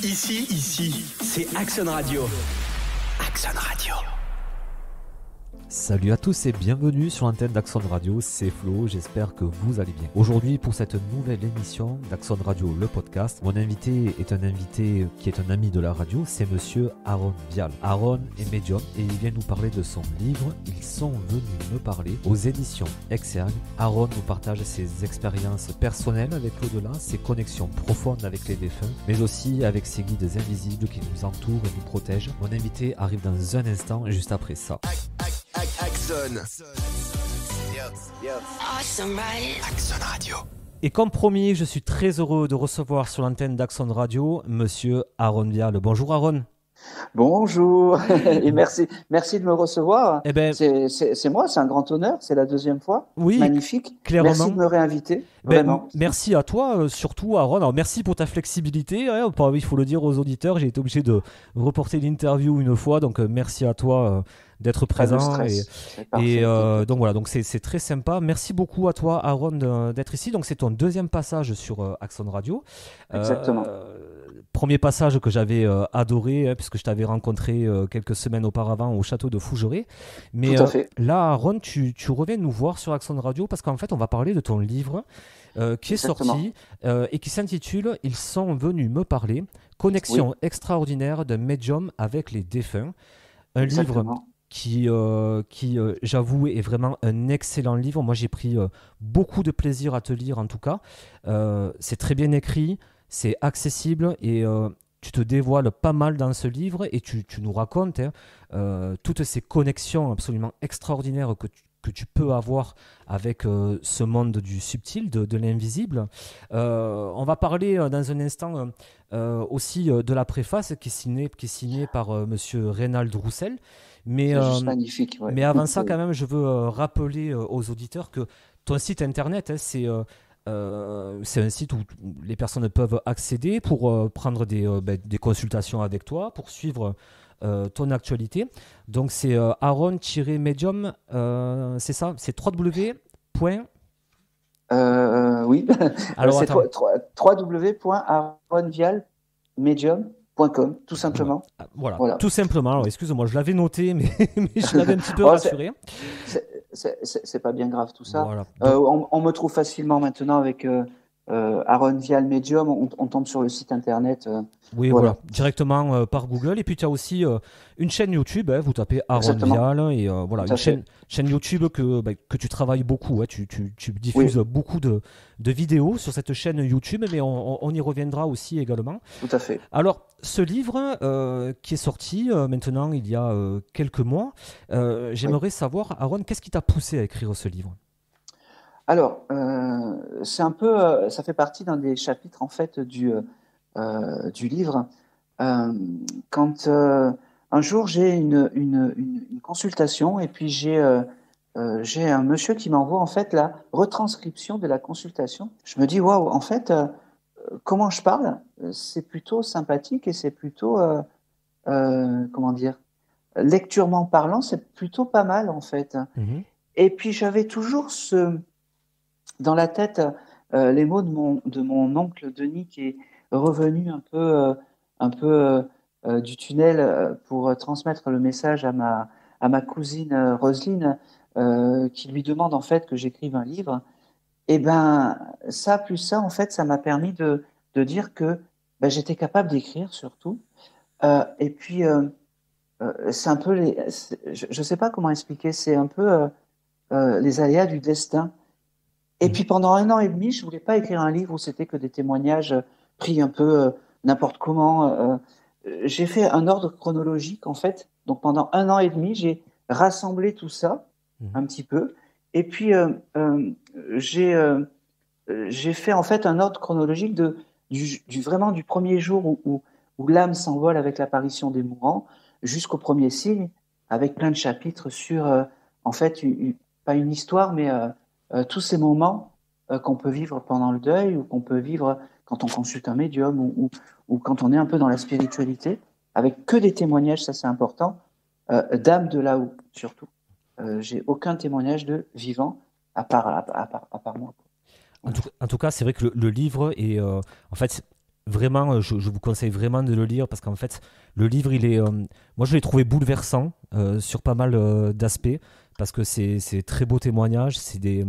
Ici, c'est Action Radio. Action Radio. Salut à tous et bienvenue sur l'antenne d'Axon Radio, c'est Flo, j'espère que vous allez bien. Aujourd'hui pour cette nouvelle émission d'Axon Radio, le podcast, mon invité est un invité qui est un ami de la radio, c'est monsieur Aaron Vial. Aaron est médium et il vient nous parler de son livre « Ils sont venus me parler » aux éditions Exergue. Aaron nous partage ses expériences personnelles avec l'au-delà, ses connexions profondes avec les défunts, mais aussi avec ses guides invisibles qui nous entourent et nous protègent. Mon invité arrive dans un instant juste après ça. Action. Action Radio. Et comme promis, je suis très heureux de recevoir sur l'antenne d'Axon Radio monsieur Aaron Vial. Bonjour Aaron. Bonjour et merci de me recevoir. Eh ben, c'est moi, c'est un grand honneur, c'est la deuxième fois. Oui, magnifique. Clairement. Merci de me réinviter. Vraiment. Merci à toi, surtout Aaron. Alors, merci pour ta flexibilité. Il faut le dire aux auditeurs, j'ai été obligé de reporter l'interview une fois, donc merci à toi d'être présent. Donc voilà, donc c'est très sympa. Merci beaucoup à toi Aaron d'être ici. Donc c'est ton deuxième passage sur Axon Radio. Exactement. Premier passage que j'avais adoré, puisque je t'avais rencontré quelques semaines auparavant au château de Fougeray. Mais tout à fait. Là, Aaron, tu reviens nous voir sur Axon Radio parce qu'en fait, on va parler de ton livre qui est sorti et qui s'intitule « Ils sont venus me parler. Connexion extraordinaire d'un médium avec les défunts ». Un livre qui j'avoue, est vraiment un excellent livre. Moi, j'ai pris beaucoup de plaisir à te lire, en tout cas. C'est très bien écrit. C'est accessible et tu te dévoiles pas mal dans ce livre et tu nous racontes toutes ces connexions absolument extraordinaires que tu peux avoir avec ce monde du subtil, de l'invisible. On va parler dans un instant aussi de la préface qui est signée par monsieur Reynald Roussel. Mais, c'est juste magnifique. Ouais. Mais avant ça, quand même, je veux rappeler aux auditeurs que ton site internet, c'est un site où les personnes peuvent accéder pour prendre des consultations avec toi, pour suivre ton actualité. Donc c'est Aaron-Medium, c'est ça, c'est www. Oui, alors c'est www.aaronvialmedium.com, tout simplement. Voilà, tout simplement. Alors excuse-moi, je l'avais noté, mais je l'avais un petit peu rassuré. C'est pas bien grave tout ça. Voilà. On me trouve facilement maintenant avec Aaron Vial Medium. On tombe sur le site internet. Oui, voilà. Directement par Google. Et puis tu as aussi une chaîne YouTube. Vous tapez Aaron Vial et voilà, une chaîne YouTube que tu travailles beaucoup. Tu diffuses beaucoup de vidéos sur cette chaîne YouTube, mais on y reviendra aussi également. Tout à fait. Alors, ce livre qui est sorti maintenant il y a quelques mois, j'aimerais savoir, Aaron, qu'est-ce qui t'a poussé à écrire ce livre ? Alors, c'est un peu, ça fait partie d'un des chapitres en fait du livre. Quand un jour j'ai une consultation et puis j'ai un monsieur qui m'envoie en fait la retranscription de la consultation. Je me dis waouh, en fait, comment je parle, c'est plutôt sympathique et c'est plutôt comment dire, lecturement parlant, c'est plutôt pas mal en fait. Mm-hmm. Et puis j'avais toujours dans la tête les mots de mon oncle Denis qui est revenu un peu du tunnel pour transmettre le message à ma cousine Roselyne qui lui demande en fait que j'écrive un livre. Et ben ça plus ça en fait ça m'a permis de dire que j'étais capable d'écrire surtout. Et puis c'est un peu je sais pas comment expliquer, c'est un peu les aléas du destin. Et puis pendant 1 an et demi, je voulais pas écrire un livre où c'était que des témoignages pris un peu n'importe comment. J'ai fait un ordre chronologique en fait. Donc pendant 1 an et demi, j'ai rassemblé tout ça un petit peu. Et puis j'ai fait en fait un ordre chronologique vraiment du premier jour où l'âme s'envole avec l'apparition des mourants jusqu'au premier signe, avec plein de chapitres sur en fait pas une histoire mais tous ces moments qu'on peut vivre pendant le deuil ou qu'on peut vivre quand on consulte un médium ou quand on est un peu dans la spiritualité, avec que des témoignages, ça c'est important, d'âmes de là-haut surtout. J'ai aucun témoignage de vivant à part moi. En tout cas, c'est vrai que le livre est en fait Vraiment, je vous conseille vraiment de le lire parce qu'en fait, le livre, moi, je l'ai trouvé bouleversant sur pas mal d'aspects parce que c'est très beaux témoignages, c'est de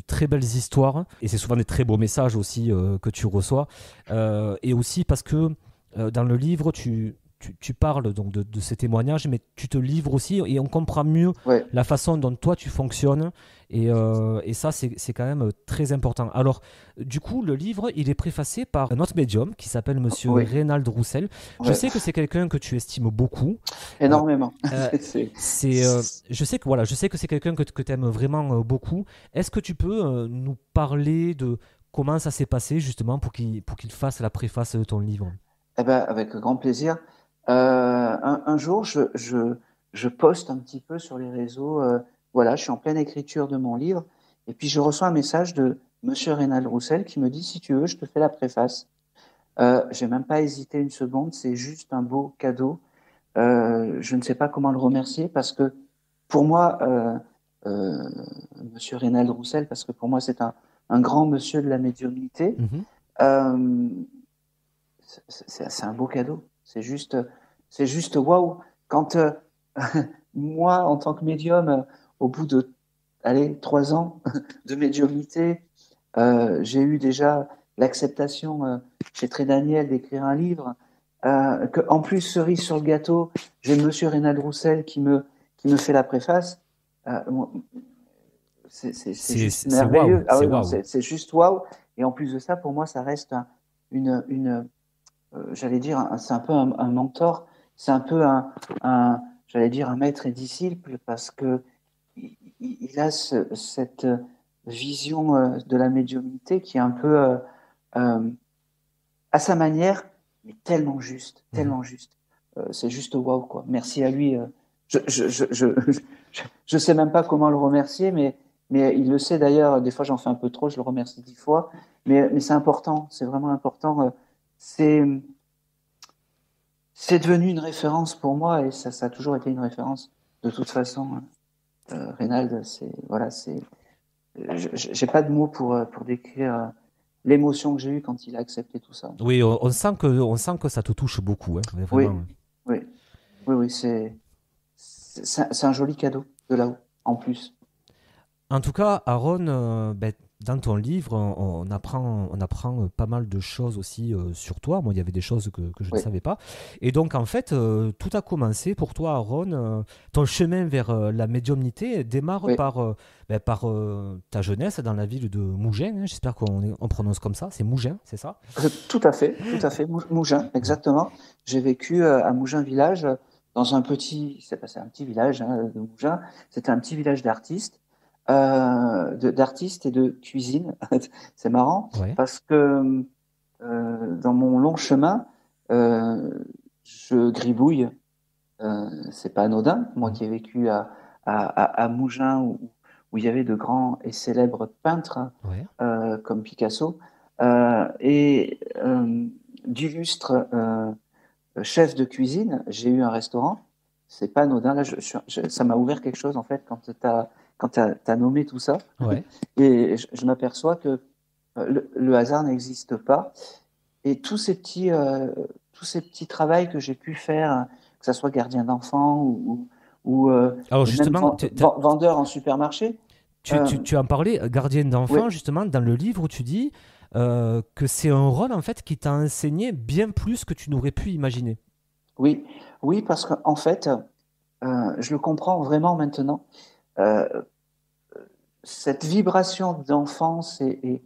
très belles histoires et c'est souvent des très beaux messages aussi que tu reçois. Et aussi parce que dans le livre, tu parles donc de ces témoignages, mais tu te livres aussi et on comprend mieux Ouais, la façon dont toi tu fonctionnes. Et ça, c'est quand même très important. Alors, du coup, le livre, il est préfacé par un autre médium qui s'appelle Monsieur oui, Reynald Roussel. Je ouais, sais que c'est quelqu'un que tu estimes beaucoup. Euh, énormément. euh, C'est- je sais que voilà, je sais que c'est quelqu'un que tu aimes vraiment beaucoup. Est-ce que tu peux nous parler de comment ça s'est passé justement pour qu'il fasse la préface de ton livre? Eh ben, avec grand plaisir. Un jour, je poste un petit peu sur les réseaux. Voilà, je suis en pleine écriture de mon livre. Et puis, je reçois un message de Monsieur Reynald Roussel qui me dit, si tu veux, je te fais la préface. J'ai même pas hésité une seconde. C'est juste un beau cadeau. Je ne sais pas comment le remercier parce que pour moi, euh, Monsieur Reynald Roussel, parce que pour moi, c'est un grand monsieur de la médiumnité. Mhm. Euh, c'est un beau cadeau. C'est juste waouh. Quand moi, en tant que médium, au bout de, allez, 3 ans de médiumnité, j'ai eu déjà l'acceptation chez Très Daniel d'écrire un livre. En plus, cerise sur le gâteau, j'ai Monsieur Reynald Roussel qui me fait la préface. Moi, c'est juste C'est waouh, merveilleux. Ah c'est oui, non, waouh. c'est juste waouh. Et en plus de ça, pour moi, ça reste une j'allais dire, c'est un peu un mentor, c'est un peu j'allais dire, un maître et disciple parce que il a cette vision de la médiumnité qui est un peu euh, à sa manière, mais tellement juste, Mhm. tellement juste. C'est juste waouh, quoi. Merci à lui. Je sais même pas comment le remercier, mais il le sait d'ailleurs. Des fois, j'en fais un peu trop, je le remercie 10 fois. Mais c'est important, c'est vraiment important. C'est c'est devenu une référence pour moi et ça a toujours été une référence. De toute façon, Reynald, j'ai pas de mots pour décrire l'émotion que j'ai eue quand il a accepté tout ça. Oui, on sent que ça te touche beaucoup, hein, mais Oui, vraiment. oui, oui, c'est un joli cadeau de là-haut, en plus. En tout cas, Aaron, ben, dans ton livre, on apprend pas mal de choses aussi sur toi. Moi, il y avait des choses que je ne Oui, savais pas. Et donc, en fait, tout a commencé pour toi, Aaron. Ton chemin vers la médiumnité démarre oui. par ta jeunesse dans la ville de Mougins, hein. J'espère qu'on prononce comme ça. C'est Mougins, c'est ça? Tout à fait. Mougins, Ouais. exactement. J'ai vécu à Mougins village, dans c'est un petit village hein, de Mougins. C'était un petit village d'artistes, d'artistes et de cuisine. C'est marrant Ouais. parce que dans mon long chemin, euh, je gribouille. C'est pas anodin. Moi Mhm. qui ai vécu à Mougins où il y avait de grands et célèbres peintres Ouais. comme Picasso et d'illustres chefs de cuisine. J'ai eu un restaurant. C'est pas anodin. Là, ça m'a ouvert quelque chose en fait quand t'as nommé tout ça. Ouais. Et je m'aperçois que le hasard n'existe pas. Et tous ces petits travails que j'ai pu faire, que ce soit gardien d'enfants Alors, et même justement, vendeur en supermarché, euh, Tu en parlais, gardienne d'enfant, oui, justement, dans le livre où tu dis que c'est un rôle en fait qui t'a enseigné bien plus que tu n'aurais pu imaginer. oui, oui, parce qu'en fait, je le comprends vraiment maintenant. Euh, cette vibration d'enfance et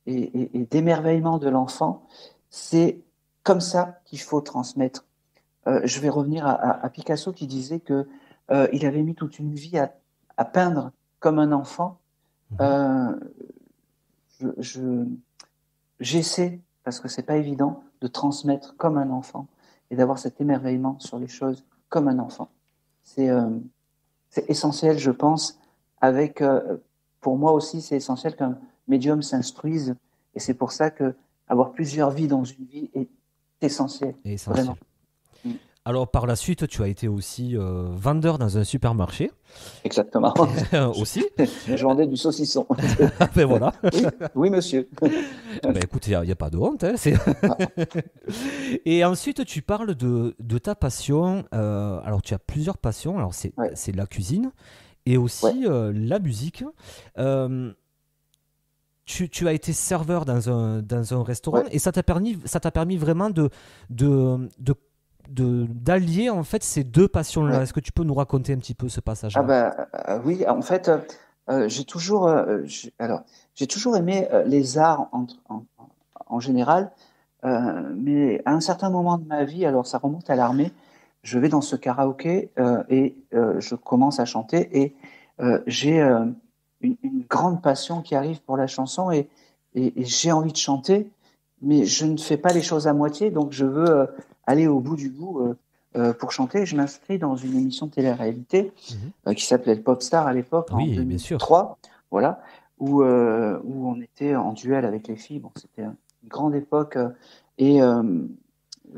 d'émerveillement de l'enfant, c'est comme ça qu'il faut transmettre. Je vais revenir à Picasso qui disait que il avait mis toute une vie à peindre comme un enfant. Mhm. Euh, je, je- J'essaie, parce que c'est pas évident, de transmettre comme un enfant et d'avoir cet émerveillement sur les choses comme un enfant. C'est c'est essentiel, je pense. Avec, pour moi aussi, c'est essentiel qu'un médium s'instruise, et c'est pour ça que avoir plusieurs vies dans une vie est essentiel, Et vraiment. essentiel. Mm. Alors par la suite, tu as été aussi vendeur dans un supermarché Exactement. aussi. Je vendais du saucisson. Ben voilà. Oui, oui, monsieur. Ben écoute, il n'y a pas de honte. Hein, Ah, Et ensuite, tu parles de ta passion. Alors tu as plusieurs passions. Alors ouais, c'est la cuisine et ouais, aussi la musique. Euh, tu as été serveur dans un restaurant ouais, et ça t'a permis vraiment de, de, d'allier en fait ces deux passions-là. ouais. Est-ce que tu peux nous raconter un petit peu ce Ah passage-là? bah oui, en fait, j'ai toujours aimé les arts en général, mais à un certain moment de ma vie, alors ça remonte à l'armée, je vais dans ce karaoké et je commence à chanter et j'ai une grande passion qui arrive pour la chanson et j'ai envie de chanter, mais je ne fais pas les choses à moitié, donc je veux aller au bout du bout pour chanter. Je m'inscris dans une émission de télé-réalité Mhm. qui s'appelait le Popstar à l'époque en Oui, bien sûr. 2003, voilà, où on était en duel avec les filles. Bon, c'était une grande époque et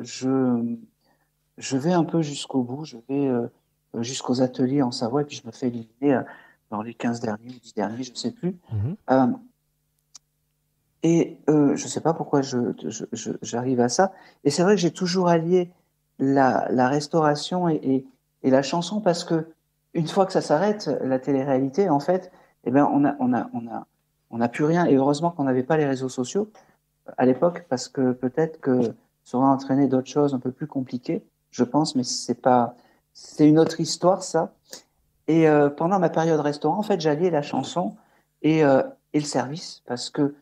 je, je vais un peu jusqu'au bout, je vais jusqu'aux ateliers en Savoie et puis je me fais éliminer dans les 15 derniers ou 10 derniers, je ne sais plus. Mhm. Euh, je ne sais pas pourquoi j'arrive à ça. Et c'est vrai que j'ai toujours allié la restauration et la chanson parce que une fois que ça s'arrête, la télé-réalité, en fait, eh ben, on n'a plus rien. Et heureusement qu'on n'avait pas les réseaux sociaux à l'époque parce que peut-être que ça aurait entraîné d'autres choses un peu plus compliquées, je pense, mais c'est une autre histoire, ça. Et pendant ma période restaurant, en fait, j'alliais la chanson et, euh, et le service parce que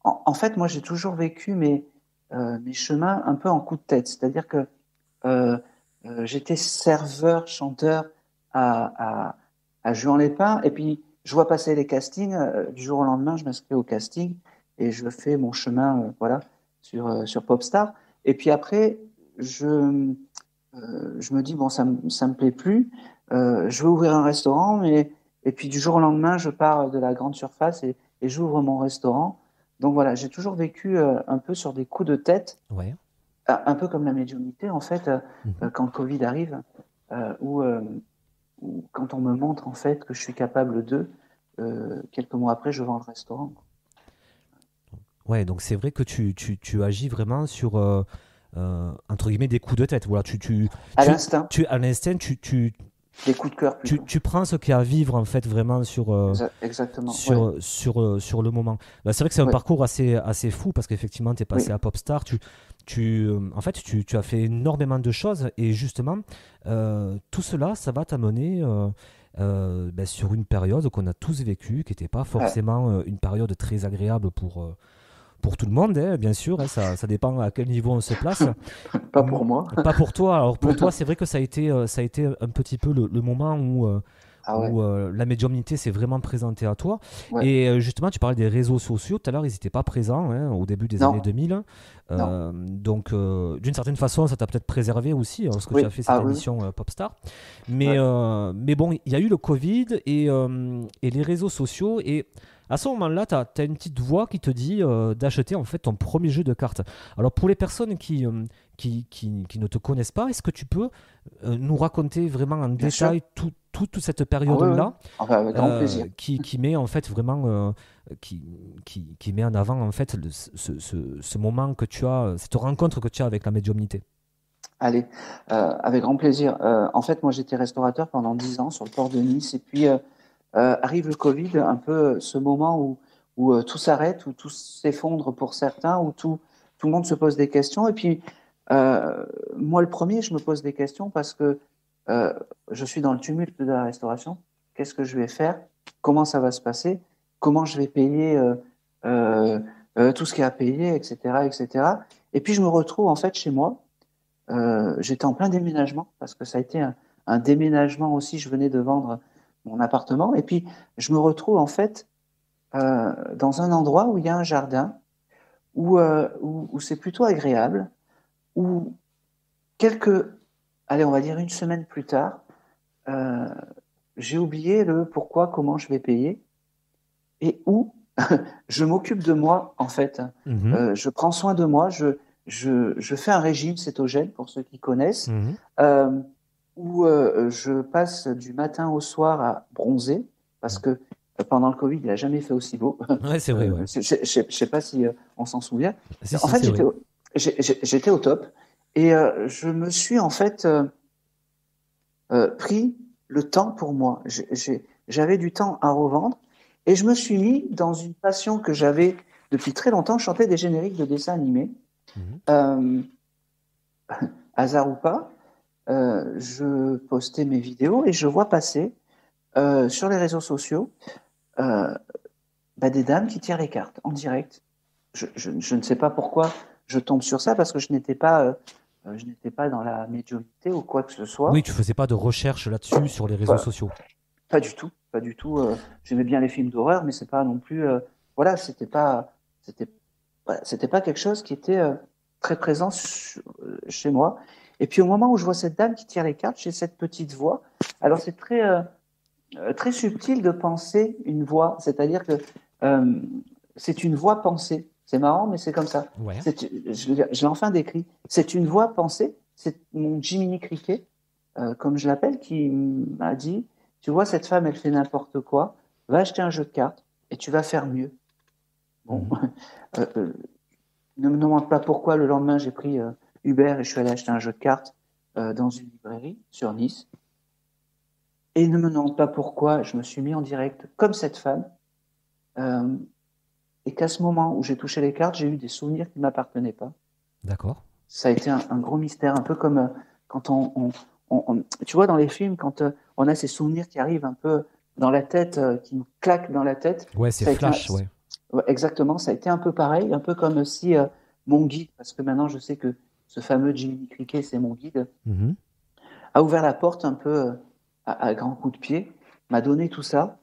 en fait, moi, j'ai toujours vécu mes chemins un peu en coup de tête. C'est-à-dire que euh, j'étais serveur, chanteur à, à Juan-les-Pins, et puis je vois passer les castings. Du jour au lendemain, je m'inscris au casting et je fais mon chemin, voilà, sur Popstar. Et puis après, je me dis, bon, ça me plaît plus. Je veux ouvrir un restaurant, mais et puis du jour au lendemain, je pars de la grande surface et j'ouvre mon restaurant. Donc voilà, j'ai toujours vécu un peu sur des coups de tête, Ouais. un peu comme la médiumnité en fait, Mhm. quand le Covid arrive, où, quand on me montre en fait que je suis capable de, quelques mois après, je vends le restaurant. Ouais, donc c'est vrai que tu agis vraiment sur, entre guillemets, des coups de tête. Voilà, À l'instinct, à l'instinct, des coups de cœur plutôt. tu prends ce qu'il y a à vivre en fait vraiment Exactement, ouais, sur le moment. Bah, c'est vrai que c'est un ouais, parcours assez fou parce qu'effectivement, tu es passé oui, à Popstar, en fait, tu as fait énormément de choses et justement, tout cela, ça va t'amener ben, sur une période qu'on a tous vécue, qui n'était pas ouais, forcément une période très agréable pour tout le monde, hein, bien sûr, hein, ça dépend à quel niveau on se place. pas pour moi. Pas pour toi. Alors pour toi, c'est vrai que ça a été un petit peu le moment Ah ouais, où la médiumnité s'est vraiment présentée à toi. ouais, Et justement, tu parlais des réseaux sociaux. Tout à l'heure, ils n'étaient pas présents hein, au début des années non, 2000. non, Donc, d'une certaine façon, ça t'a peut-être préservé aussi hein, lorsque tu as oui, fait cette ah oui, émission Popstar. ouais, Mais bon, il y a eu le Covid et les réseaux sociaux. Et à ce moment-là, tu as une petite voix qui te dit d'acheter en fait ton premier jeu de cartes. Alors, pour les personnes qui ne te connaissent pas, est-ce que tu peux nous raconter vraiment en bien sûr. détail toute cette Ah oui, oui, période-là enfin, avec grand plaisir. qui met en fait vraiment qui met en avant en fait ce moment que tu as, cette rencontre que tu as avec la médiumnité. Allez, avec grand plaisir. En fait, moi, j'étais restaurateur pendant 10 ans sur le port de Nice. Et puis, arrive le Covid, un peu ce moment où tout s'arrête, où tout s'effondre pour certains, où tout le monde se pose des questions. Et puis, euh, moi, le premier, je me pose des questions parce que euh, je suis dans le tumulte de la restauration. Qu'est-ce que je vais faire? Comment ça va se passer? Comment je vais payer euh, tout ce qu'il y a à payer, etc., etc. Et cetera. Et puis, je me retrouve en fait chez moi. J'étais en plein déménagement parce que ça a été un déménagement aussi. Je venais de vendre mon appartement et puis je me retrouve en fait dans un endroit où il y a un jardin, où c'est plutôt agréable, où quelques, allez, on va dire une semaine plus tard, euh, j'ai oublié le pourquoi, comment je vais payer et où je m'occupe de moi en fait. Mhm. Je prends soin de moi, je fais un régime cétogène, pour ceux qui connaissent, Mhm. où je passe du matin au soir à bronzer, parce que pendant le Covid, il n'a jamais fait aussi beau. Ouais, c'est vrai, ouais. Je ne sais pas si on s'en souvient. Si, En si, fait, c'est vrai. j'étais au top et je me suis en fait pris le temps pour moi. J'avais du temps à revendre et je me suis mis dans une passion que j'avais depuis très longtemps. Je chantais des génériques de dessins animés. Mhm. Euh, Hasard ou pas, je postais mes vidéos et je vois passer sur les réseaux sociaux euh, des dames qui tirent les cartes en direct. Je ne sais pas pourquoi je tombe sur ça parce que je n'étais pas dans la médiumnité ou quoi que ce Oui, soit. tu faisais pas de recherche là-dessus sur les réseaux Pas, sociaux. pas du tout, pas du tout. J'aimais bien les films d'horreur, mais c'est pas non plus. Voilà, c'était, c'était pas quelque chose qui était très présent chez moi. Et puis au moment où je vois cette dame qui tire les cartes, j'ai cette petite voix. Alors c'est très subtil de penser une voix, c'est-à-dire que euh, c'est une voix pensée. C'est marrant, mais c'est comme ça. Ouais. Je l'ai enfin décrit. C'est une voix pensée. C'est mon Jiminy Cricket, comme je l'appelle, qui m'a dit, tu vois, cette femme, elle fait n'importe quoi. Va acheter un jeu de cartes et tu vas faire mieux. Bon, Mhm. euh, ne me demande pas pourquoi le lendemain j'ai pris Uber et je suis allé acheter un jeu de cartes dans une librairie sur Nice. Et ne me demande pas pourquoi je me suis mis en direct comme cette femme. Euh, et qu'à ce moment où j'ai touché les cartes, j'ai eu des souvenirs qui ne m'appartenaient pas. D'accord. Ça a été un gros mystère, un peu comme quand tu vois, dans les films, quand on a ces souvenirs qui arrivent un peu dans la tête, qui nous claquent dans la tête, Ouais, c'est ça a été flash, ouais. ouais, exactement, ça a été un peu pareil, un peu comme si mon guide, parce que maintenant je sais que ce fameux Jimmy Cricket, c'est mon guide, Mhm. a ouvert la porte un peu à grands coups de pied, m'a donné tout ça.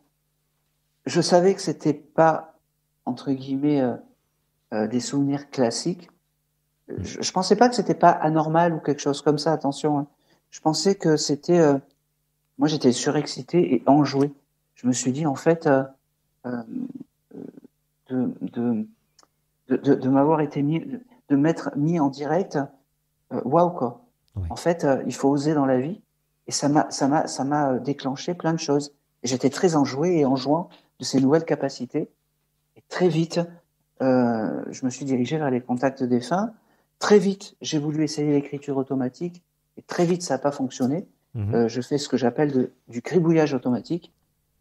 Je savais que c'était pas, entre guillemets, des souvenirs classiques. Je pensais pas que c'était pas anormal ou quelque chose comme ça, attention, hein. Je pensais que c'était. Moi, j'étais surexcité et enjoué. Je me suis dit, en fait, euh, de, de, de m'avoir été mis, de m'être mis en direct, waouh, quoi. Ouais. En fait, il faut oser dans la vie. Et ça m'a déclenché plein de choses. Et j'étais très enjoué et enjouant de ces nouvelles capacités. Et très vite, je me suis dirigé vers les contacts défunts. Très vite, j'ai voulu essayer l'écriture automatique. Et très vite, ça n'a pas fonctionné. Mhm. Je fais ce que j'appelle du gribouillage automatique.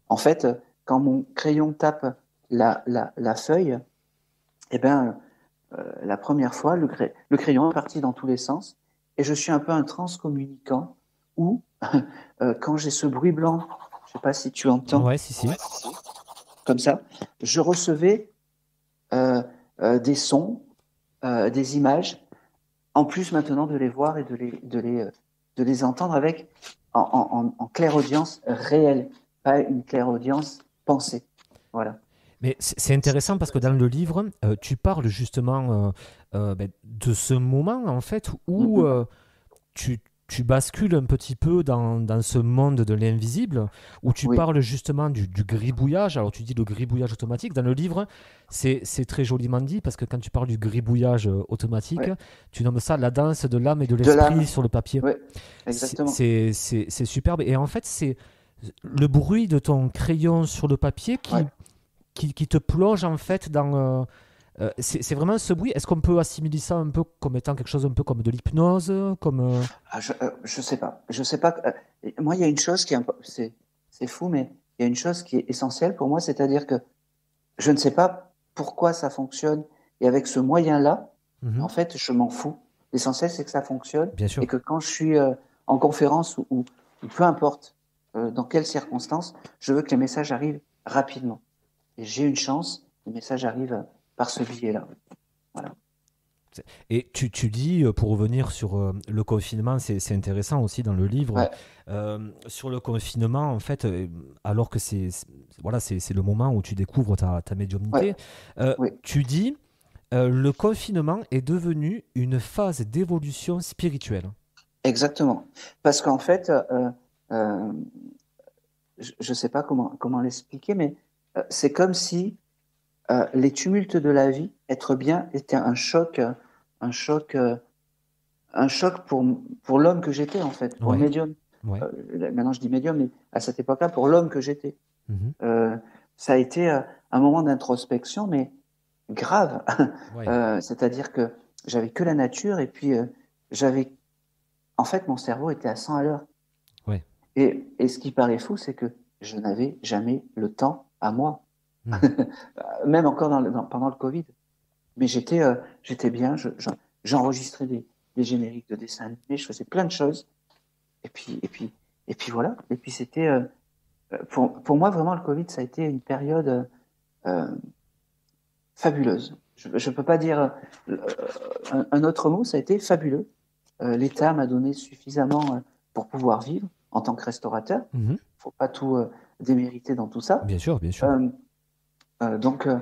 En fait, quand mon crayon tape la feuille, eh ben, la première fois, le crayon est parti dans tous les sens. Et je suis un peu un transcommunicant où, quand j'ai ce bruit blanc, je ne sais pas si tu entends, Ouais, si, si. comme ça, je recevais euh, des sons, des images, en plus maintenant de les voir et de les entendre avec en clairaudience réelle, pas une clairaudience pensée. Voilà. Mais c'est intéressant parce que dans le livre, tu parles justement de ce moment en fait Mm où -hmm. tu bascules un petit peu dans ce monde de l'invisible, où tu Oui, parles justement du gribouillage. Alors tu dis le gribouillage automatique. Dans le livre, c'est très joliment dit parce que quand tu parles du gribouillage automatique, ouais. tu nommes ça la danse de l'âme et de De l'esprit l'âme. sur le papier. Oui, exactement. C'est superbe. Et en fait, c'est le bruit de ton crayon sur le papier Ouais. qui te plonge en fait dans... c'est vraiment ce bruit. Est-ce qu'on peut assimiler ça un peu comme étant quelque chose un peu comme de l'hypnose, comme Ah, je sais pas. Je sais pas. Moi, il y a une chose qui est, c'est fou, mais il y a une chose qui est essentielle pour moi, c'est-à-dire que je ne sais pas pourquoi ça fonctionne. Et avec ce moyen-là, Mhm. en fait, je m'en fous. L'essentiel, c'est que ça fonctionne Bien et sûr. que quand je suis en conférence ou peu importe dans quelles circonstances, je veux que les messages arrivent rapidement. Et j'ai une chance, les messages arrivent par ce biais-là. Voilà. Et tu dis, pour revenir sur le confinement, c'est intéressant aussi dans le livre, Ouais, sur le confinement, en fait, alors que voilà, c'est le moment où tu découvres ta ouais, médiumnité, oui, tu dis, le confinement est devenu une phase d'évolution spirituelle. exactement. Parce qu'en fait, euh, je ne sais pas comment l'expliquer, mais c'est comme si les tumultes de la vie, être bien, était un choc choc, un choc pour l'homme que j'étais, en fait, pour le Ouais, médium. ouais. Maintenant, je dis médium, mais à cette époque-là, pour l'homme que j'étais. Mhm. Ça a été un moment d'introspection, mais grave. Ouais, C'est-à-dire que j'avais que la nature et puis j'avais. En fait, mon cerveau était à 100 à l'heure. ouais. Et ce qui paraît fou, c'est que je n'avais jamais le temps à moi. Mhm. Même encore pendant le Covid. Mais j'étais bien, j'enregistrais des génériques de dessins animés, je faisais plein de choses. Et puis voilà. Et puis c'était, pour moi, vraiment, le Covid, ça a été une période euh, fabuleuse. Je ne peux pas dire un autre mot, ça a été fabuleux. L'État m'a donné suffisamment pour pouvoir vivre en tant que restaurateur. Il Mhm. ne faut pas tout démériter dans tout ça. Bien sûr, bien sûr. Euh, euh, donc, euh,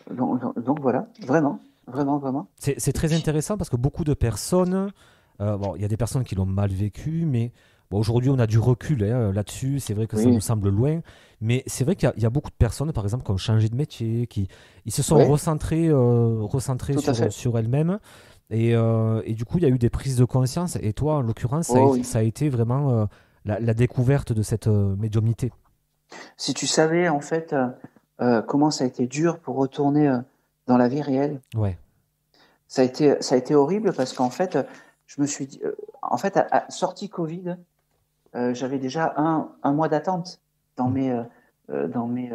donc voilà, vraiment, vraiment, vraiment. C'est Et très puis, intéressant parce que beaucoup de personnes, bon, il y a des personnes qui l'ont mal vécu, mais bon, aujourd'hui on a du recul hein, là-dessus. C'est vrai que ça nous oui, semble loin, mais c'est vrai qu'il y a beaucoup de personnes, par exemple, qui ont changé de métier, qui ils se sont oui, recentrés tout à fait. sur elles-mêmes. Et du coup, il y a eu des prises de conscience. Et toi, en l'occurrence, Oh oui. ça a été vraiment la découverte de cette médiumnité. Si tu savais en fait comment ça a été dur pour retourner dans la vie réelle, Ouais. ça a été horrible parce qu'en fait, je me suis dit, en fait, sortie Covid, j'avais déjà un mois d'attente dans Mm. dans mes,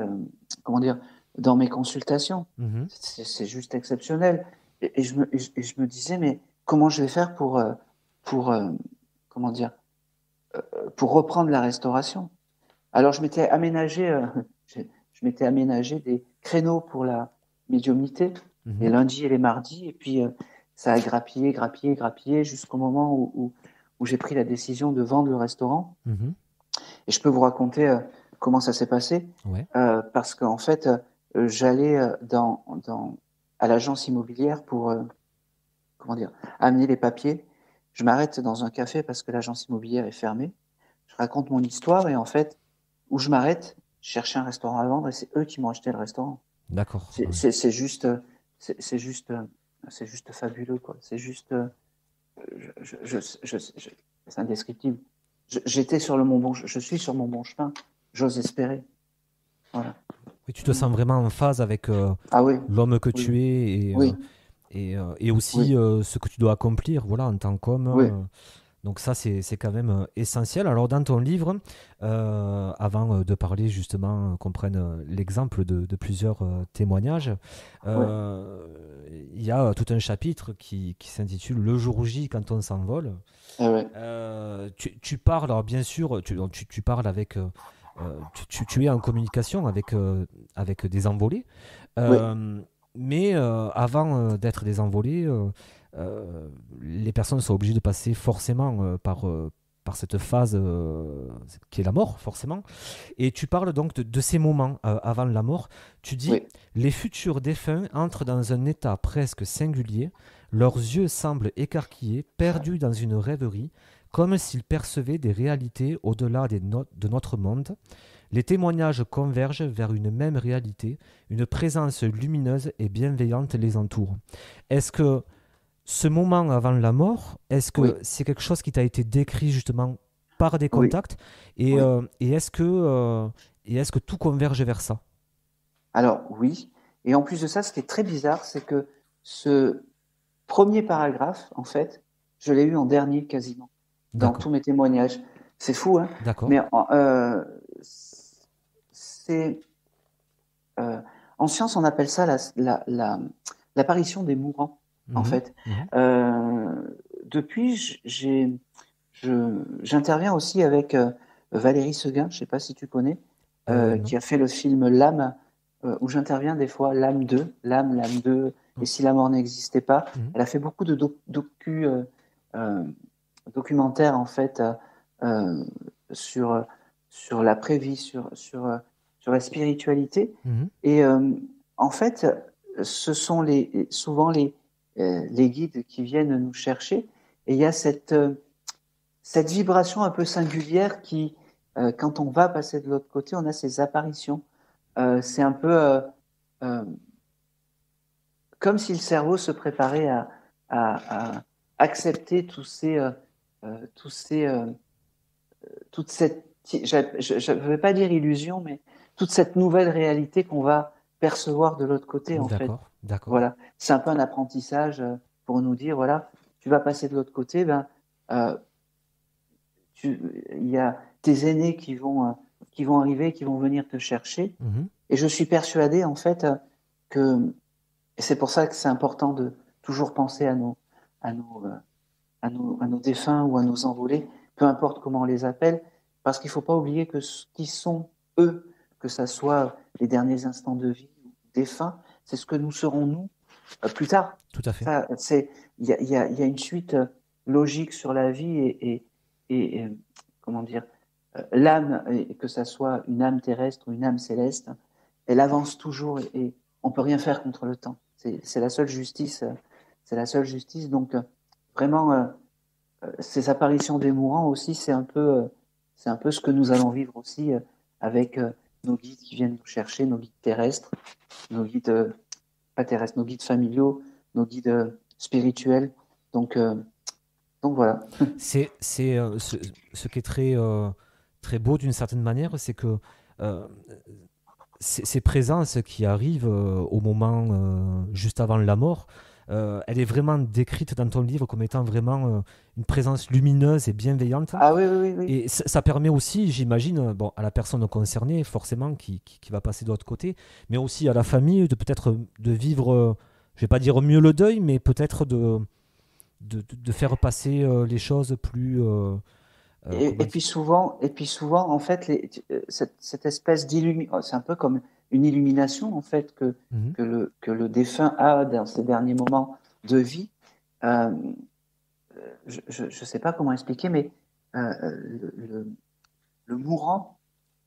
comment dire, dans mes consultations. Mhm. C'est juste exceptionnel. Et je me disais, mais comment je vais faire pour comment dire, pour reprendre la restauration? Alors, je, je m'étais aménagé des créneaux pour la médiumnité, les Mhm. lundis et les mardis, et puis ça a grappillé, grappillé, grappillé jusqu'au moment où j'ai pris la décision de vendre le restaurant. Mhm. Et je peux vous raconter comment ça s'est passé, Ouais. parce qu'en fait, j'allais à l'agence immobilière pour, comment dire, amener les papiers. Je m'arrête dans un café parce que l'agence immobilière est fermée. Je raconte mon histoire et en fait, où je m'arrête, je cherchais un restaurant à vendre et c'est eux qui m'ont acheté le restaurant. D'accord. Ah ouais. C'est juste, c'est juste, c'est juste fabuleux, quoi. C'est juste, c'est indescriptible. J'étais sur je suis sur mon bon chemin. J'ose espérer. Voilà. Oui, tu te sens vraiment en phase avec Ah oui, l'homme que oui, tu es oui, et aussi oui, ce que tu dois accomplir voilà, en tant qu'homme. oui, Donc ça, c'est quand même essentiel. Alors dans ton livre, avant de parler justement, qu'on prenne l'exemple de plusieurs témoignages, oui. euh, il y a tout un chapitre qui s'intitule Le jour J quand on s'envole. Ah ouais, Tu parles, alors bien sûr, tu parles avec... tu es en communication avec des envolés. oui, Euh, mais avant d'être des envolés, les personnes sont obligées de passer forcément par cette phase qui est la mort, forcément. Et tu parles donc de ces moments avant la mort. Tu dis, oui, les futurs défunts entrent dans un état presque singulier, leurs yeux semblent écarquillés, perdus dans une rêverie, comme s'ils percevaient des réalités au-delà de notre monde. Les témoignages convergent vers une même réalité, une présence lumineuse et bienveillante les entoure. Est-ce que ce moment avant la mort, est-ce oui, que c'est quelque chose qui t'a été décrit justement par des oui, contacts oui. et est-ce que tout converge vers ça? Alors oui. Et en plus de ça, ce qui est très bizarre, c'est que ce premier paragraphe, en fait, je l'ai eu en dernier quasiment, dans tous D'accord, mes témoignages. C'est fou, hein? d'accord. Mais c'est en science, on appelle ça l'apparition des mourants, en Mhm, fait. mhm. Euh, depuis, j'interviens aussi avec Valérie Seguin, je ne sais pas si tu connais, Non. qui a fait le film L'âme, où j'interviens des fois, l'âme 2, et Mm, si la mort n'existait pas. mhm, Elle a fait beaucoup de euh, documentaires, en fait, euh, sur, sur l'après-vie, sur la spiritualité. mhm. Et en fait, ce sont souvent les guides qui viennent nous chercher. Et il y a cette vibration un peu singulière qui, quand on va passer de l'autre côté, on a ces apparitions. C'est un peu euh, comme si le cerveau se préparait à accepter tous ces, toute cette, je ne vais pas dire illusion, mais toute cette nouvelle réalité qu'on va percevoir de l'autre côté, en fait. D'accord, d'accord. Voilà, c'est un peu un apprentissage pour nous dire, voilà, tu vas passer de l'autre côté, ben, il y a tes aînés qui vont arriver, qui vont venir te chercher. Et je suis persuadé, en fait, que, et c'est pour ça que c'est important de toujours penser à nos défunts ou à nos envolés, peu importe comment on les appelle, parce qu'il ne faut pas oublier que ce qui sont eux, que ce soit les derniers instants de vie ou défunts, c'est ce que nous serons nous plus tard. Tout à fait. Il y a une suite logique sur la vie et comment dire, l'âme, que ça soit une âme terrestre ou une âme céleste, elle avance toujours et on peut rien faire contre le temps. C'est la seule justice. C'est la seule justice. Donc vraiment, ces apparitions des mourants aussi, c'est un peu ce que nous allons vivre aussi avec nos guides qui viennent nous chercher, nos guides terrestres, nos guides pas terrestres, nos guides familiaux, nos guides spirituels. Donc voilà. C'est ce qui est très beau d'une certaine manière, c'est que ces présences qui arrivent au moment juste avant la mort, elle est vraiment décrite dans ton livre comme étant vraiment une présence lumineuse et bienveillante. Ah oui, oui, oui. Oui. Et ça permet aussi, j'imagine, bon, à la personne concernée, forcément, qui va passer de l'autre côté, mais aussi à la famille, de peut-être de vivre, je vais pas dire mieux le deuil, mais peut-être de faire passer les choses plus... et puis souvent, en fait, cette espèce d'illumination, c'est un peu comme une illumination, en fait, que le défunt a dans ses derniers moments de vie. Je ne sais pas comment expliquer, mais le mourant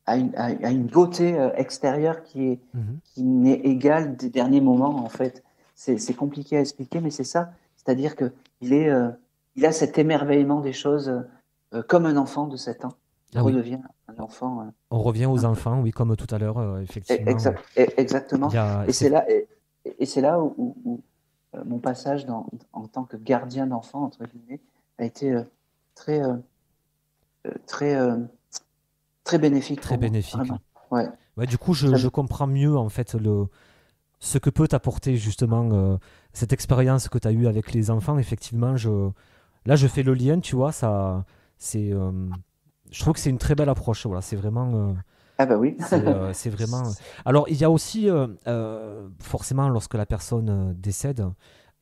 a une beauté extérieure qui n'est égale des derniers moments, en fait. C'est compliqué à expliquer, mais c'est ça. C'est-à-dire qu'il il a cet émerveillement des choses comme un enfant de 7 ans. Il redevient un enfant. On revient aux enfants, oui, comme tout à l'heure, effectivement. Exactement. Et c'est là où mon passage en tant que gardien d'enfant, entre guillemets, a été très bénéfique. Très bénéfique. Ouais. Ouais, du coup, je comprends mieux en fait ce que peut t'apporter justement cette expérience que tu as eue avec les enfants. Effectivement, là, je fais le lien, tu vois, je trouve que c'est une très belle approche. Voilà, c'est vraiment. Ah bah oui. C'est vraiment. Alors, il y a aussi forcément lorsque la personne décède.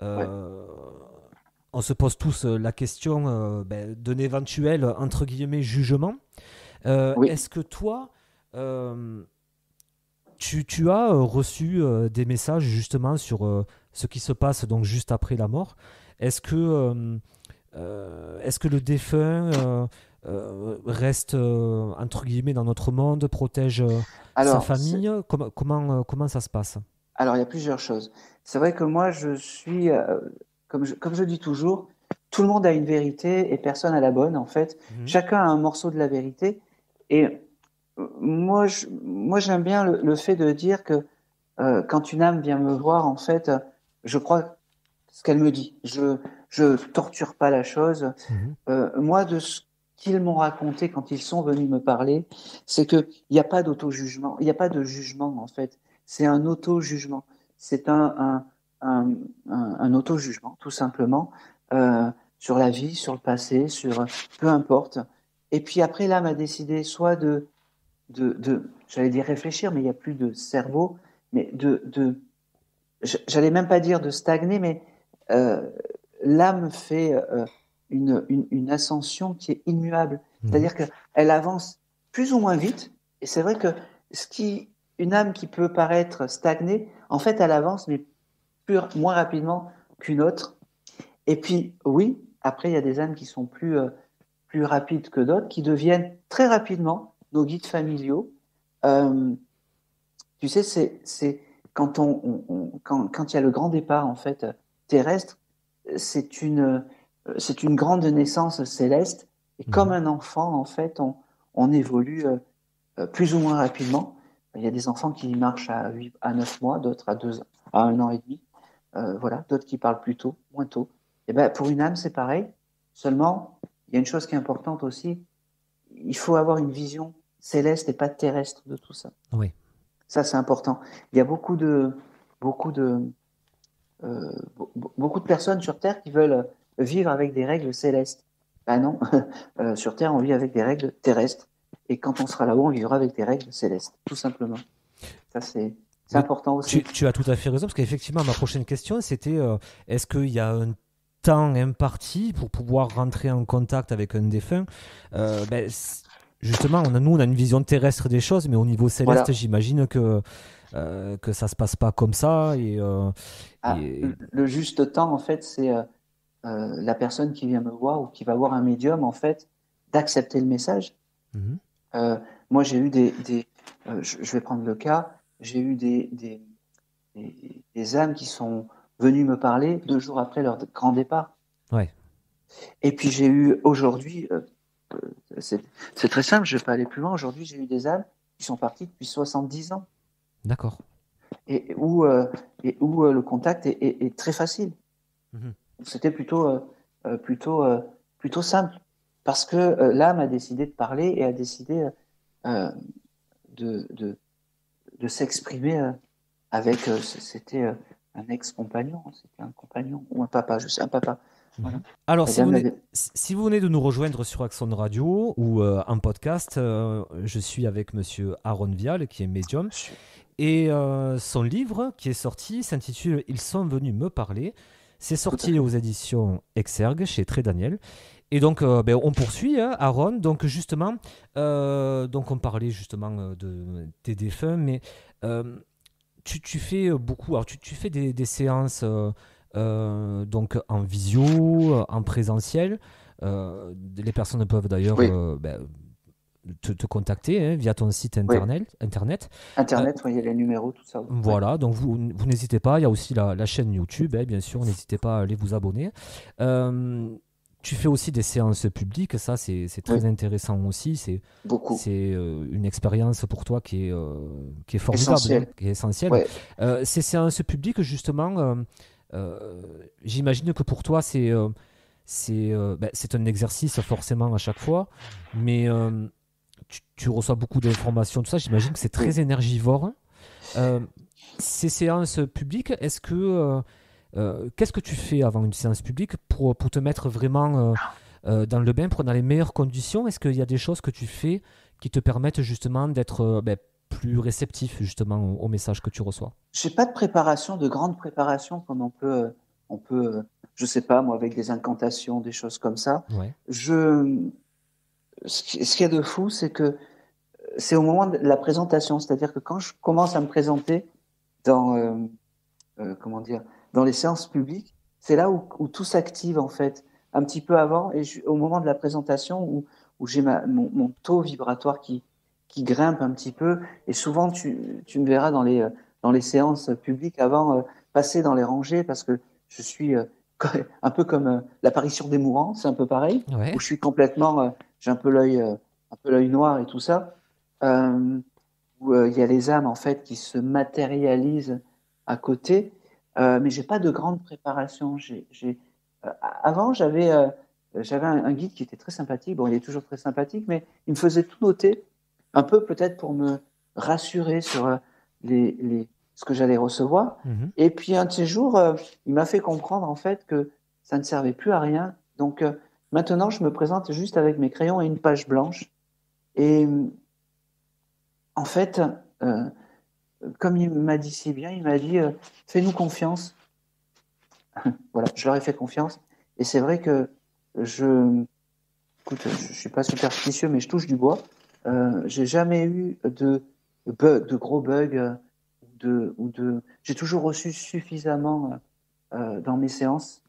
On se pose tous la question d'un éventuel entre guillemets jugement. Est-ce que toi, tu as reçu des messages justement sur ce qui se passe donc juste après la mort? Est-ce que le défunt reste entre guillemets dans notre monde, protège sa famille? Comment ça se passe? Alors, il y a plusieurs choses. C'est vrai que moi, je suis, comme je dis toujours, tout le monde a une vérité et personne n'a la bonne, en fait. Chacun a un morceau de la vérité. Et moi, j'aime bien le fait de dire que quand une âme vient me voir, en fait, je crois ce qu'elle me dit. Je torture pas la chose. Moi, de ce qu'ils m'ont raconté quand ils sont venus me parler, c'est qu'il n'y a pas d'auto-jugement. Il n'y a pas de jugement, en fait. C'est un auto-jugement. C'est un auto-jugement, tout simplement, sur la vie, sur le passé, sur peu importe. Et puis après, l'âme a décidé soit j'allais dire réfléchir, mais il n'y a plus de cerveau, mais j'allais même pas dire de stagner, mais l'âme fait une ascension qui est immuable. C'est-à-dire qu'elle avance plus ou moins vite, et c'est vrai que une âme qui peut paraître stagnée, en fait, elle avance, mais moins rapidement qu'une autre. Et puis, oui, après, il y a des âmes qui sont plus rapides que d'autres, qui deviennent très rapidement nos guides familiaux. Tu sais, c'est quand quand il y a le grand départ en fait terrestre, c'est une grande naissance céleste. Et comme un enfant, en fait, on évolue plus ou moins rapidement. Il y a des enfants qui marchent à 9 mois, d'autres à 1 an et demi. Voilà, d'autres qui parlent plus tôt, moins tôt. Et ben, pour une âme, c'est pareil. Seulement, il y a une chose qui est importante aussi. Il faut avoir une vision céleste et pas terrestre de tout ça. Oui. Ça, c'est important. Il y a beaucoup de personnes sur Terre qui veulent vivre avec des règles célestes. Ben non, sur Terre, on vit avec des règles terrestres. Et quand on sera là-haut, on vivra avec des règles célestes, tout simplement. Ça, c'est important aussi. Tu as tout à fait raison, parce qu'effectivement, ma prochaine question, c'était est-ce qu'il y a un temps imparti pour pouvoir rentrer en contact avec un défunt? Justement, nous, on a une vision terrestre des choses, mais au niveau céleste, Voilà. j'imagine que ça se passe pas comme ça. Le juste temps, en fait, c'est la personne qui vient me voir ou qui va voir un médium, en fait, d'accepter le message. Mhm. Moi, j'ai eu je vais prendre le cas, j'ai eu des âmes qui sont venues me parler 2 jours après leur grand départ. Ouais. Et puis j'ai eu aujourd'hui, c'est très simple, je ne vais pas aller plus loin, aujourd'hui j'ai eu des âmes qui sont parties depuis 70 ans. D'accord. Et où le contact est très facile. Mhm. C'était plutôt simple. Parce que l'âme a décidé de parler et a décidé de s'exprimer avec. C'était un ex-compagnon, c'était un compagnon ou un papa, je sais, un papa. Voilà. Alors, si vous venez de nous rejoindre sur Axon Radio ou en podcast, je suis avec monsieur Aaron Vial, qui est médium. Et son livre qui est sorti s'intitule « Ils sont venus me parler ». C'est sorti aux éditions Exergue chez Très Daniel. Et donc, on poursuit, hein, Aaron. Donc, justement, donc on parlait justement des défunts, mais tu fais beaucoup. Alors, tu fais des séances donc en visio, en présentiel. Les personnes peuvent d'ailleurs te contacter via ton site internet. Internet, il y a les numéros, tout ça. Voilà, donc vous n'hésitez pas. Il y a aussi la chaîne YouTube, bien sûr. N'hésitez pas à aller vous abonner. Tu fais aussi des séances publiques, ça c'est très intéressant aussi. C'est une expérience pour toi qui est formidable, qui est essentielle. Ouais. Ces séances publiques, justement, j'imagine que pour toi c'est un exercice forcément à chaque fois, mais tu reçois beaucoup d'informations, tout ça. J'imagine que c'est très énergivore. Ces séances publiques, est-ce que qu'est-ce que tu fais avant une séance publique pour te mettre vraiment dans le bain, pour dans les meilleures conditions? Est-ce qu'il y a des choses que tu fais qui te permettent justement d'être plus réceptif justement au message que tu reçois? J'ai pas de préparation, de grande préparation comme on peut, je sais pas moi, avec des incantations, des choses comme ça. Ouais. Ce qu'il y a de fou, c'est que c'est au moment de la présentation, c'est-à-dire que quand je commence à me présenter dans dans les séances publiques, c'est là où tout s'active en fait, un petit peu avant et au moment de la présentation où j'ai mon taux vibratoire qui grimpe un petit peu, et souvent tu me verras dans les séances publiques avant passer dans les rangées, parce que je suis un peu comme l'apparition des mourants, c'est un peu pareil, où je suis complètement, j'ai un peu l'œil noir et tout ça, où il y a les âmes en fait qui se matérialisent à côté, mais j'ai pas de grande préparation. Avant j'avais un guide qui était très sympathique. Bon, il est toujours très sympathique, mais il me faisait tout noter, un peu peut-être pour me rassurer sur ce que j'allais recevoir. Mm-hmm. Et puis un de ces jours, il m'a fait comprendre en fait que ça ne servait plus à rien. Donc maintenant, je me présente juste avec mes crayons et une page blanche. Et en fait, comme il m'a dit si bien, il m'a dit fais-nous confiance. Voilà, je leur ai fait confiance. Et c'est vrai que écoute, je suis pas superstitieux, mais je touche du bois. J'ai jamais eu de gros bugs, j'ai toujours reçu suffisamment dans mes séances.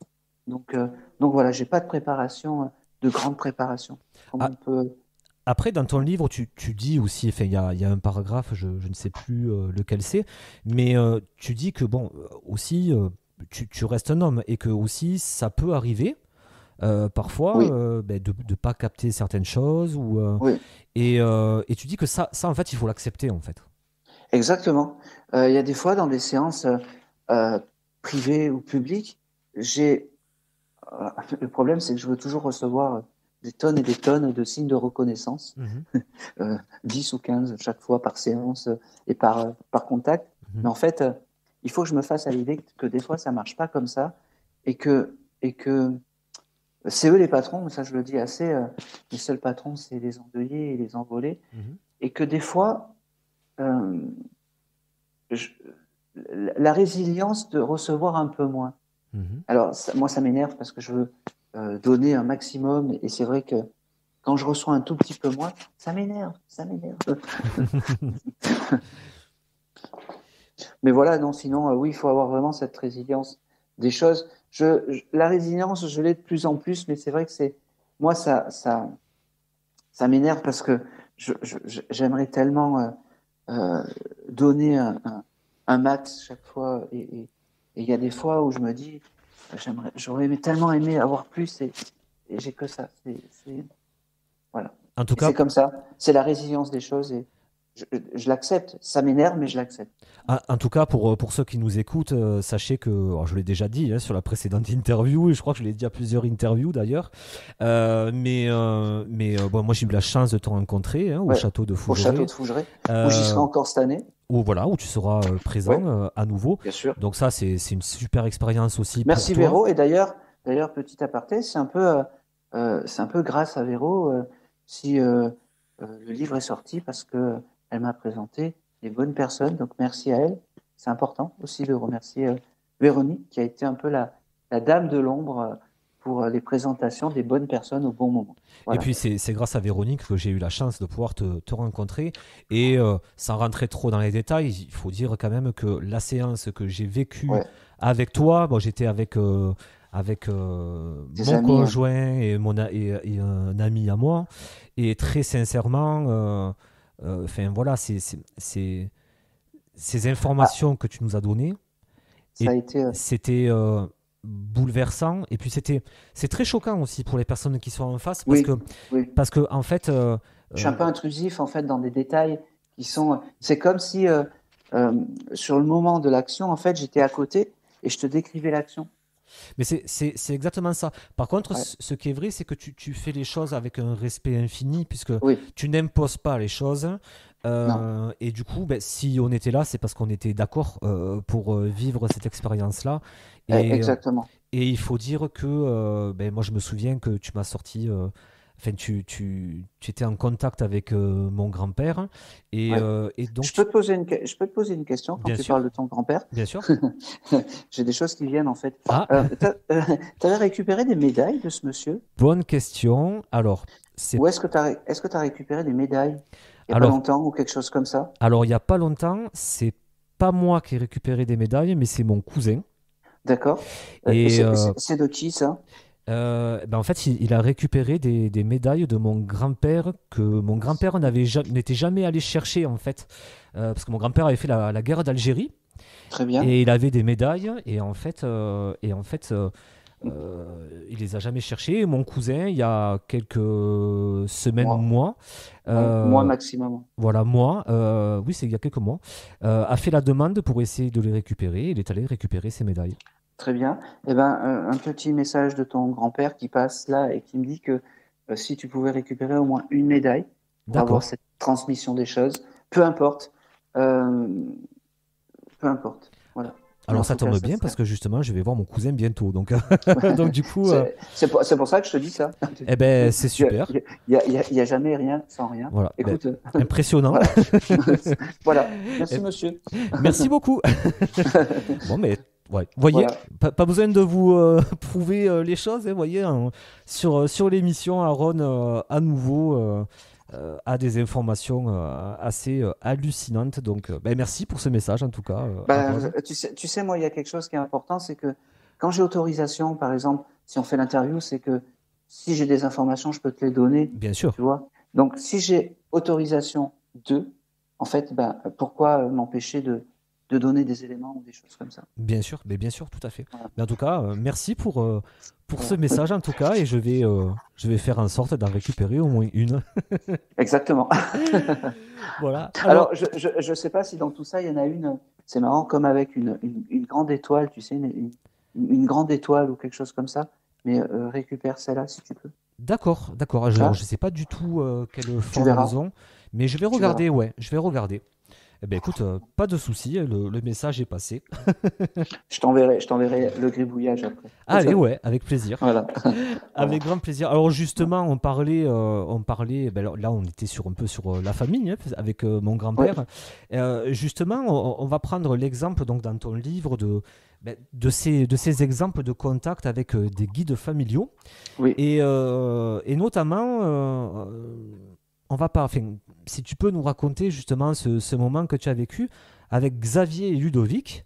Donc voilà, j'ai pas de préparation, de grande préparation. On peut... Après, dans ton livre, tu dis aussi, il y a un paragraphe, je ne sais plus lequel c'est, mais tu dis que bon, aussi, tu restes un homme et que aussi ça peut arriver. Parfois de ne pas capter certaines choses et tu dis que ça en fait il faut l'accepter en fait. Exactement. Il y a des fois dans des séances privées ou publiques, j'ai le problème, c'est que je veux toujours recevoir des tonnes et des tonnes de signes de reconnaissance, 10 ou 15 chaque fois par séance et par contact. Mais en fait, il faut que je me fasse à l'idée que des fois, ça marche pas comme ça et que c'est eux les patrons, mais ça je le dis assez, les seuls patrons, c'est les endeuillés et les envolés, et que des fois, la résilience de recevoir un peu moins. Alors, moi, ça m'énerve parce que je veux donner un maximum, et c'est vrai que quand je reçois un tout petit peu moins, ça m'énerve. Mais voilà, non, sinon, oui, il faut avoir vraiment cette résilience des choses. La résilience, je l'ai de plus en plus, mais c'est vrai que moi, ça m'énerve parce que j'aimerais tellement donner un max chaque fois, et il y a des fois où je me dis, j'aurais tellement aimé avoir plus, et j'ai que ça. Voilà. En tout cas, c'est comme ça. C'est la résilience des choses, et je l'accepte. Ça m'énerve, mais je l'accepte. En tout cas, pour ceux qui nous écoutent, sachez que, alors je l'ai déjà dit sur la précédente interview, et je crois que je l'ai dit à plusieurs interviews d'ailleurs, mais bon, moi j'ai eu la chance de te rencontrer au château de Fougeray. Au château de Fougeray, où j'y serai encore cette année. Où tu seras présent à nouveau. Bien sûr. Donc ça, c'est une super expérience aussi. Merci pour toi. Véro. Et d'ailleurs, petit aparté, c'est un peu grâce à Véro si le livre est sorti, parce que elle m'a présenté des bonnes personnes. Donc merci à elle. C'est important aussi de remercier Véronique, qui a été un peu la dame de l'ombre pour les présentations des bonnes personnes au bon moment. Voilà. Et puis c'est grâce à Véronique que j'ai eu la chance de pouvoir te rencontrer. Et sans rentrer trop dans les détails, il faut dire quand même que la séance que j'ai vécue avec toi, bon, j'étais avec mon conjoint et un ami à moi. Et très sincèrement, voilà, ces informations que tu nous as données, c'était bouleversant, et puis c'est très choquant aussi pour les personnes qui sont en face, parce que en fait, je suis un peu intrusif en fait dans des détails qui sont. C'est comme si sur le moment de l'action, en fait, j'étais à côté et je te décrivais l'action. Mais c'est exactement ça. Par contre, ce qui est vrai, c'est que tu fais les choses avec un respect infini, puisque tu n'imposes pas les choses. Et du coup, si on était là, c'est parce qu'on était d'accord pour vivre cette expérience-là. Exactement. Et il faut dire que moi, je me souviens que tu m'as sorti. Enfin, tu étais en contact avec mon grand-père. Et donc, je peux te poser une question quand tu parles de ton grand-père. Bien sûr. J'ai des choses qui viennent en fait. Tu avais récupéré des médailles de ce monsieur? Bonne question. Alors, Ou est-ce que tu as récupéré des médailles il n'y a pas longtemps ou quelque chose comme ça? Alors, il n'y a pas longtemps, c'est pas moi qui ai récupéré des médailles, mais c'est mon cousin. D'accord. Et c'est de qui ça? En fait, il a récupéré des médailles de mon grand-père que mon grand-père n'était jamais allé chercher en fait, parce que mon grand-père avait fait la guerre d'Algérie. Très bien. Et il avait des médailles, et en fait, il les a jamais cherchées. Et mon cousin, il y a quelques semaines ou mois, mois maximum. Voilà, oui, c'est il y a quelques mois, a fait la demande pour essayer de les récupérer. Il est allé récupérer ses médailles. Très bien. Eh ben, un petit message de ton grand-père qui passe là et qui me dit que si tu pouvais récupérer au moins une médaille pour avoir cette transmission des choses, peu importe. Voilà. Alors ça tombe bien parce que justement, je vais voir mon cousin bientôt. Donc, donc du coup... C'est pour ça que je te dis ça. Eh ben, c'est super. Il n'y a jamais rien sans rien. Voilà. Écoute, impressionnant. Voilà. Merci monsieur. Merci beaucoup. Bon, mais... Ouais. Voyez, pas besoin de vous prouver les choses. Voyez, sur l'émission, Aaron à nouveau a des informations assez hallucinantes. Donc, merci pour ce message en tout cas. Tu sais, moi, il y a quelque chose qui est important, c'est que quand j'ai autorisation, par exemple, si on fait l'interview, c'est que si j'ai des informations, je peux te les donner. Bien sûr. Tu vois. Donc, si j'ai autorisation en fait, pourquoi m'empêcher de donner des éléments ou des choses comme ça. Bien sûr, tout à fait. Voilà. Mais en tout cas, merci pour ce message en tout cas, et je vais faire en sorte d'en récupérer au moins une. Exactement. Voilà. Alors je sais pas si dans tout ça il y en a une. C'est marrant, comme avec une grande étoile, tu sais, une grande étoile ou quelque chose comme ça. mais récupère celle-là si tu peux. D'accord, d'accord. Alors, je sais pas du tout quelle Tu forme verras, elles ont, mais je vais tu verras. regarder, ouais, je vais regarder. Eh ben écoute, pas de souci, le message est passé. Je t'enverrai le gribouillage après. Allez, ouais, avec plaisir. Voilà. Voilà. Avec grand plaisir. Alors justement, on parlait, ben alors là on était un peu sur la famille hein, avec mon Ouais, grand-père. Justement, on va prendre l'exemple donc dans ton livre de ces exemples de contact avec des guides familiaux oui. et notamment, enfin, si tu peux nous raconter justement ce moment que tu as vécu avec Xavier et Ludovic.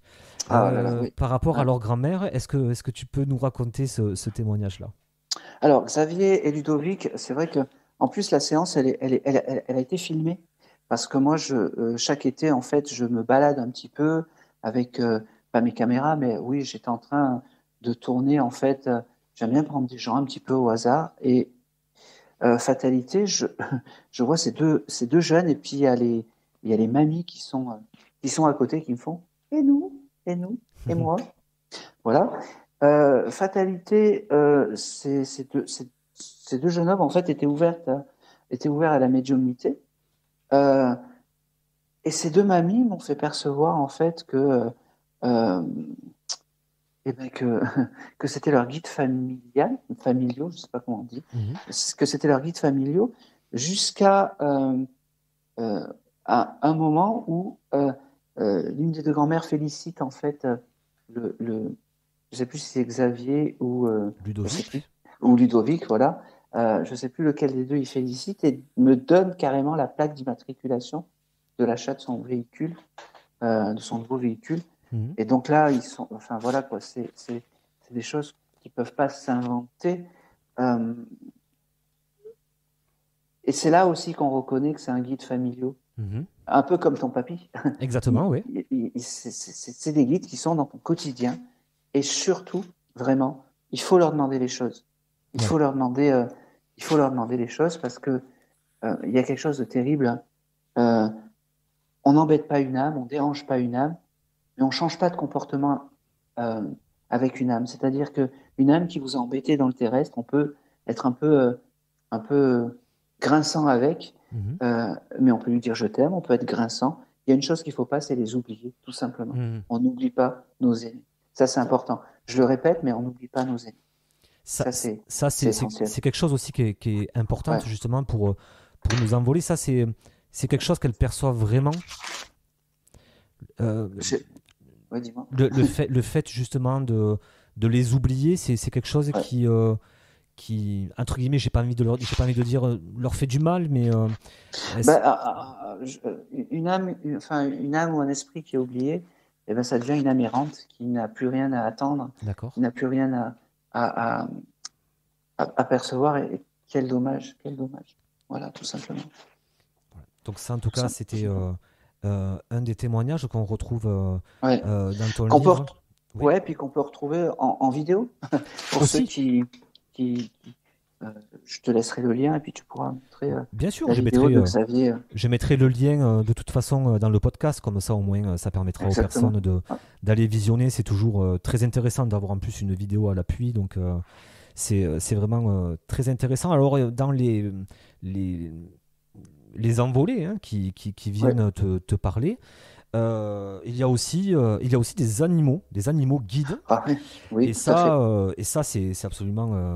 Ah là là, oui. Par rapport à Ouais. leur grand-mère, est-ce que tu peux nous raconter ce témoignage-là? Alors, Xavier et Ludovic, c'est vrai que, en plus, la séance, elle a été filmée parce que moi, chaque été, en fait, je me balade un petit peu avec, pas mes caméras, mais oui, j'étais en train de tourner, en fait. J'aime bien prendre des gens un petit peu au hasard et fatalité, je vois ces deux jeunes et puis il y a les mamies qui sont à côté qui me font et nous, et moi. Voilà. Fatalité, ces deux jeunes hommes, en fait, étaient ouverts à la médiumnité. Euh, et ces deux mamies m'ont fait percevoir, en fait, euh, eh ben, que c'était leur guide familiaux, je ne sais pas comment on dit, Mhm. que c'était leur guide familiaux jusqu'à euh, un moment où l'une des deux grand-mères félicite, en fait, le, je sais plus si c'est Xavier ou je sais plus, Ludovic? ou Ludovic, voilà. Je sais plus lequel des deux il félicite et me donne carrément la plaque d'immatriculation de l'achat de son véhicule, de son nouveau véhicule. Mhm. Et donc là, enfin voilà quoi, c'est des choses qui peuvent pas s'inventer. Euh, et c'est là aussi qu'on reconnaît que c'est un guide familial, Mhm. un peu comme ton papy. Exactement, oui. C'est des guides qui sont dans ton quotidien. Et surtout, vraiment, il faut leur demander les choses. Il Ouais. faut leur demander, les choses parce que il y a quelque chose de terrible. Hein. On n'embête pas une âme, on dérange pas une âme, mais on change pas de comportement euh, avec une âme. C'est-à-dire que une âme qui vous a embêté dans le terrestre, on peut être un peu grinçant avec, Mhm. mais on peut lui dire je t'aime, on peut être grinçant. Il y a une chose qu'il faut pas, c'est les oublier, tout simplement. Mhm. On n'oublie pas nos aînés. Ça, c'est important. Je le répète, mais on n'oublie pas nos aînés. Ça, Ça, c'est ça c'est c'est essentiel. quelque chose aussi qui est importante Ouais. justement pour nous envoler. Ça, c'est quelque chose qu'elle perçoit vraiment. Euh, Je- Ouais, dis-moi. le fait justement de les oublier, c'est quelque chose Ouais. qui, entre guillemets, j'ai pas envie de dire leur fait du mal, mais Ben, est-ce- une âme ou un esprit qui est oublié, eh ben, ça devient une âme errante qui n'a plus rien à attendre, d'accord. qui n'a plus rien à, à percevoir. Et quel dommage, quel dommage. Voilà, tout simplement. Donc ça, en tout Tout cas, simplement. c'était un des témoignages qu'on retrouve Ouais. dans ton Qu'on peut, livre. Oui. ouais, puis qu'on peut retrouver en vidéo. Pour ceux Aussi, qui je te laisserai le lien et puis tu pourras montrer bien sûr, la je vidéo mettrai, de Xavier. je mettrai le lien de toute façon dans le podcast, comme ça au moins ça permettra aux Exactement. personnes Ah, d'aller visionner. C'est toujours très intéressant d'avoir en plus une vidéo à l'appui, donc c'est vraiment très intéressant. Alors dans les, les envolées hein, qui ouais. viennent te parler, il y a aussi des animaux guides. Ah, oui, oui, Et tout à ça, fait. c'est absolument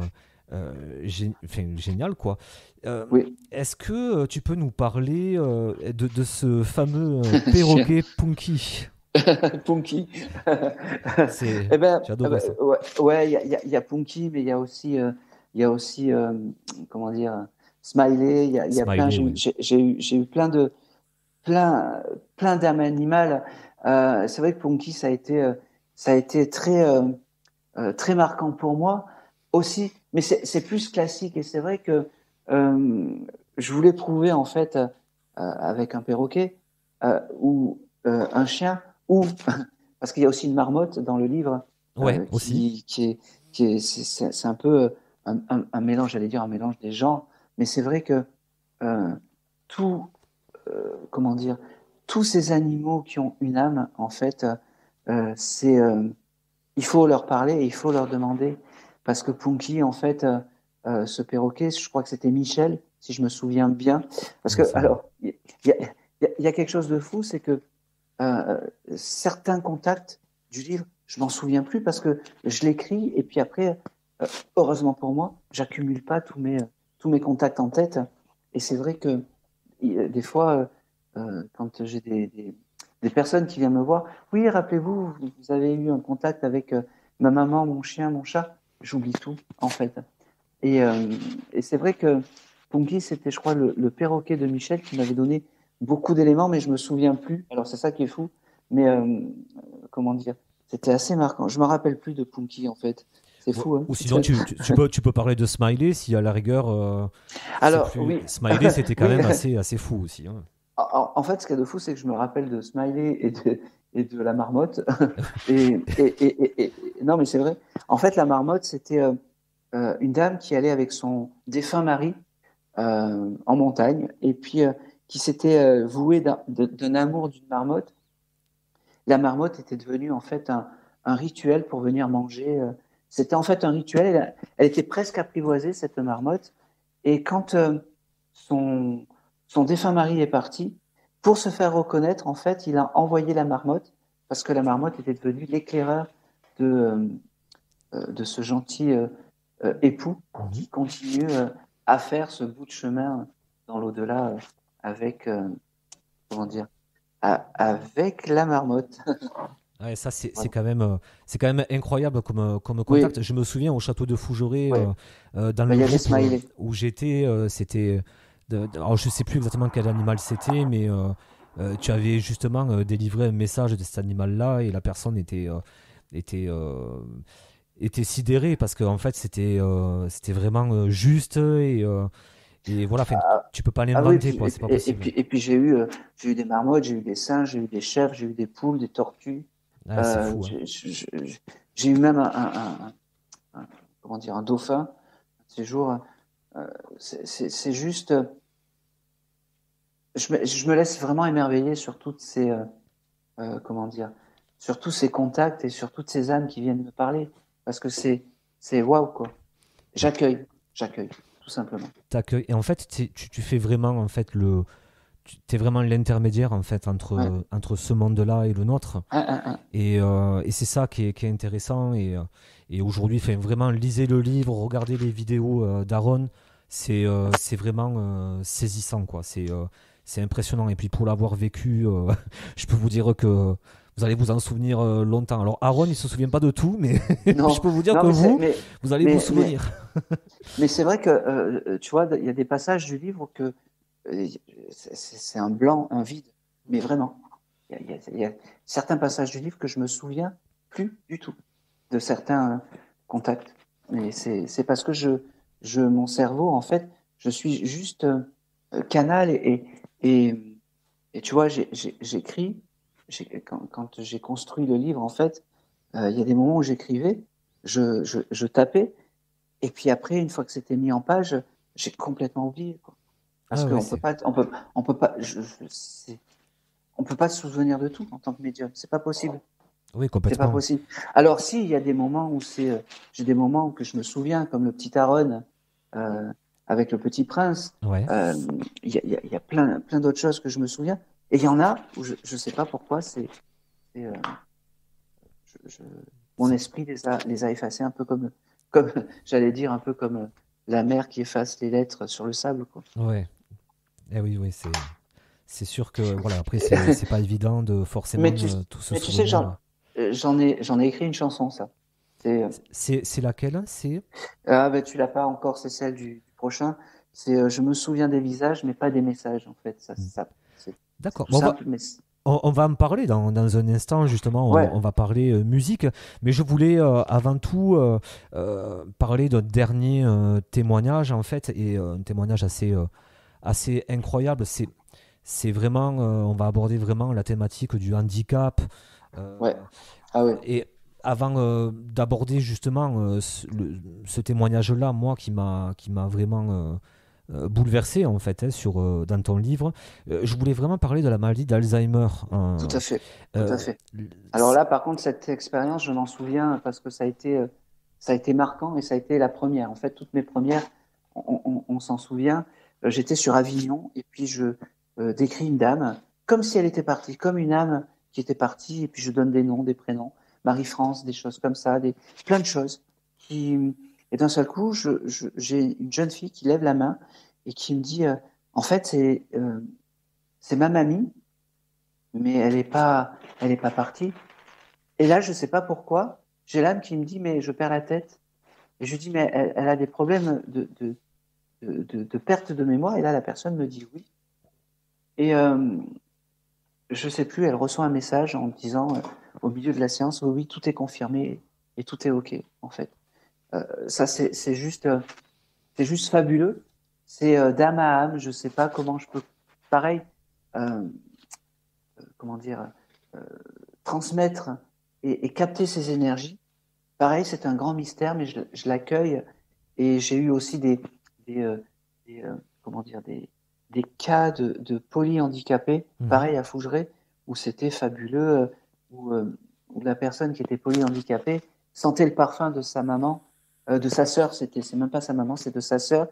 enfin, génial, quoi. Euh, Oui. Est-ce que tu peux nous parler de ce fameux Chien. perroquet Punky? Punky. C'est, Eh ben, j'ai adoré ça. ouais, ouais, il y a Punky, mais il y a aussi, comment dire, Smiley. Il y a plein. Smiley, J'ai eu, oui. j'ai eu plein d'âmes animales. C'est vrai que Punky, ça a été très marquant pour moi aussi, mais c'est plus classique et c'est vrai que euh, je voulais prouver en fait avec un perroquet ou un chien ou parce qu'il y a aussi une marmotte dans le livre Ouais, aussi. c'est un peu un mélange, j'allais dire un mélange des genres, mais c'est vrai que euh, tout comment dire, tous ces animaux qui ont une âme en fait c'est il faut leur parler et il faut leur demander parce que Punky, en fait, ce perroquet, je crois que c'était Michel, si je me souviens bien. Parce que, alors, il y a quelque chose de fou, c'est que certains contacts du livre, je m'en souviens plus parce que je l'écris et puis après, heureusement pour moi, j'accumule pas tous mes contacts en tête. Et c'est vrai que des fois, quand j'ai des personnes qui viennent me voir, oui, rappelez-vous, vous avez eu un contact avec ma maman, mon chien, mon chat, j'oublie tout en fait. Et c'est vrai que Punky, c'était, je crois, le perroquet de Michel qui m'avait donné beaucoup d'éléments, mais je me souviens plus. Alors c'est ça qui est fou, mais comment dire, c'était assez marquant. Je me rappelle plus de Punky en fait. C'est fou, hein. Ou sinon, tu peux parler de Smiley si à la rigueur. Alors oui, Smiley, c'était quand oui. même assez fou aussi. Hein. En fait, ce qu'il y a de fou, c'est que je me rappelle de Smiley et de la marmotte. Non, mais c'est vrai. En fait, la marmotte, c'était une dame qui allait avec son défunt mari en montagne et puis qui s'était vouée d'un amour d'une marmotte. La marmotte était devenue en fait un rituel pour venir manger. C'était en fait un rituel. Elle était presque apprivoisée, cette marmotte. Et quand son défunt mari est parti, pour se faire reconnaître, en fait, il a envoyé la marmotte parce que la marmotte était devenue l'éclaireur de ce gentil époux qui continue à faire ce bout de chemin dans l'au-delà avec, comment dire, avec la marmotte. Ouais, ça c'est quand même incroyable comme contact. Oui. Je me souviens au château de Fougeré, Ouais. dans Il le y avait groupe Smiley. où j'étais, c'était alors je sais plus exactement quel animal c'était, mais tu avais justement délivré un message de cet animal-là et la personne était était sidérée parce qu'en fait c'était vraiment juste et voilà, enfin, tu peux pas Ah oui, l'inventer quoi, c'est pas possible. et puis j'ai eu des marmottes, j'ai eu des singes, j'ai eu des chèvres, j'ai eu des poules, des tortues. Ah, c'est fou, hein. J'ai eu même comment dire, un dauphin. Un de ces jours, c'est juste, je me laisse vraiment émerveiller sur toutes ces, comment dire, sur tous ces contacts et sur toutes ces âmes qui viennent me parler, parce que c'est waouh quoi. J'accueille, tout simplement. T'accueilles. Et en fait, tu fais vraiment en fait t'es vraiment l'intermédiaire en fait Ouais. entre ce monde-là et le nôtre. Un. Et c'est ça qui est intéressant. Et aujourd'hui, enfin, vraiment, lisez le livre, regardez les vidéos d'Aaron. C'est vraiment saisissant, quoi. C'est impressionnant. Et puis pour l'avoir vécu, je peux vous dire que vous allez vous en souvenir longtemps. Alors Aaron, il se souvient pas de tout, mais Non, je peux vous dire non, que mais vous allez vous souvenir. mais c'est vrai que tu vois, il y a des passages du livre que c'est un blanc, un vide, mais vraiment. Il y a certains passages du livre que je me souviens plus du tout de certains contacts. Mais c'est parce que mon cerveau, en fait, je suis juste canal et, et tu vois, j'écris. Quand j'ai construit le livre, en fait, il y a des moments où j'écrivais, je tapais, et puis après, une fois que c'était mis en page, j'ai complètement oublié, quoi. Parce Ah ouais, qu'on peut pas, on peut pas, on peut pas se souvenir de tout en tant que médium. C'est pas possible. oui, C'est pas complètement. possible. Alors si, il y a des moments où j'ai des moments que je me souviens, comme le petit Aaron euh, avec le Petit Prince. Ouais. Euh, il y a plein d'autres choses que je me souviens. Et il y en a où je sais pas pourquoi c'est, je- mon esprit les a effacés un peu comme j'allais dire un peu comme la mer qui efface les lettres sur le sable, quoi. Ouais. Eh oui, oui, c'est sûr que voilà. Après, c'est pas évident de forcément Mais tu, tout se mais tu sais, souvenir. j'en ai écrit une chanson, ça. C'est, C'est laquelle? C'est ah ben tu l'as pas encore, c'est celle du prochain. C'est je me souviens des visages, mais pas des messages, en fait. C'est d'accord. tout Bon, simple, mais on va en parler dans un instant, justement, ouais, on va parler musique, mais je voulais avant tout parler d'un dernier témoignage, en fait, et un témoignage assez incroyable. C'est vraiment, on va aborder vraiment la thématique du handicap. ouais, euh, ah ouais, et avant d'aborder justement ce témoignage-là, moi, qui m'a vraiment bouleversé en fait, hein, dans ton livre. Je voulais vraiment parler de la maladie d'Alzheimer. tout à fait, tout à Euh, fait. Alors là, par contre, cette expérience, je m'en souviens parce que ça a été ça a été marquant et ça a été la première. En fait, toutes mes premières, on s'en souvient. J'étais sur Avignon et puis je décris une dame comme si elle était partie, comme une âme qui était partie. Et puis je donne des noms, des prénoms, Marie-France, des choses comme ça, plein de choses. Et d'un seul coup, j'ai une jeune fille qui lève la main et qui me dit, en fait, c'est ma mamie, mais elle est pas partie. Et là, je sais pas pourquoi, j'ai l'âme qui me dit, mais je perds la tête. Et je dis, mais elle a des problèmes de perte de mémoire. Et là, la personne me dit oui. Et je sais plus, elle reçoit un message en me disant, au milieu de la séance, oui, oui, tout est confirmé et tout est OK, en fait. Ça, c'est juste fabuleux. C'est d'âme à âme. Je sais pas comment je peux, pareil, comment dire, euh, transmettre et capter ces énergies. Pareil, c'est un grand mystère, mais je l'accueille. Et j'ai eu aussi des, euh, comment dire, des cas de polyhandicapés, pareil à Fougeray, où c'était fabuleux, où la personne qui était polyhandicapée sentait le parfum de sa maman, de sa sœur, c'est même pas sa maman, c'est de sa sœur,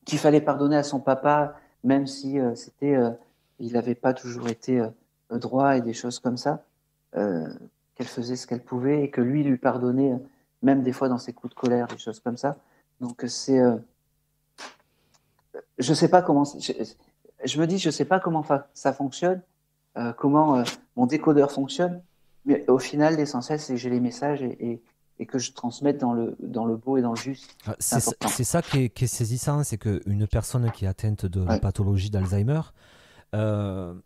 qu'il fallait pardonner à son papa, même si il n'avait pas toujours été droit et des choses comme ça, qu'elle faisait ce qu'elle pouvait et que lui pardonnait, même des fois dans ses coups de colère, des choses comme ça. Donc je sais pas comment, je me dis, je sais pas comment ça fonctionne, comment mon décodeur fonctionne, mais au final, l'essentiel, c'est que j'ai les messages et que je transmette dans le beau et dans le juste. C'est ça qui est saisissant, c'est qu'une personne qui est atteinte de la pathologie d'Alzheimer, même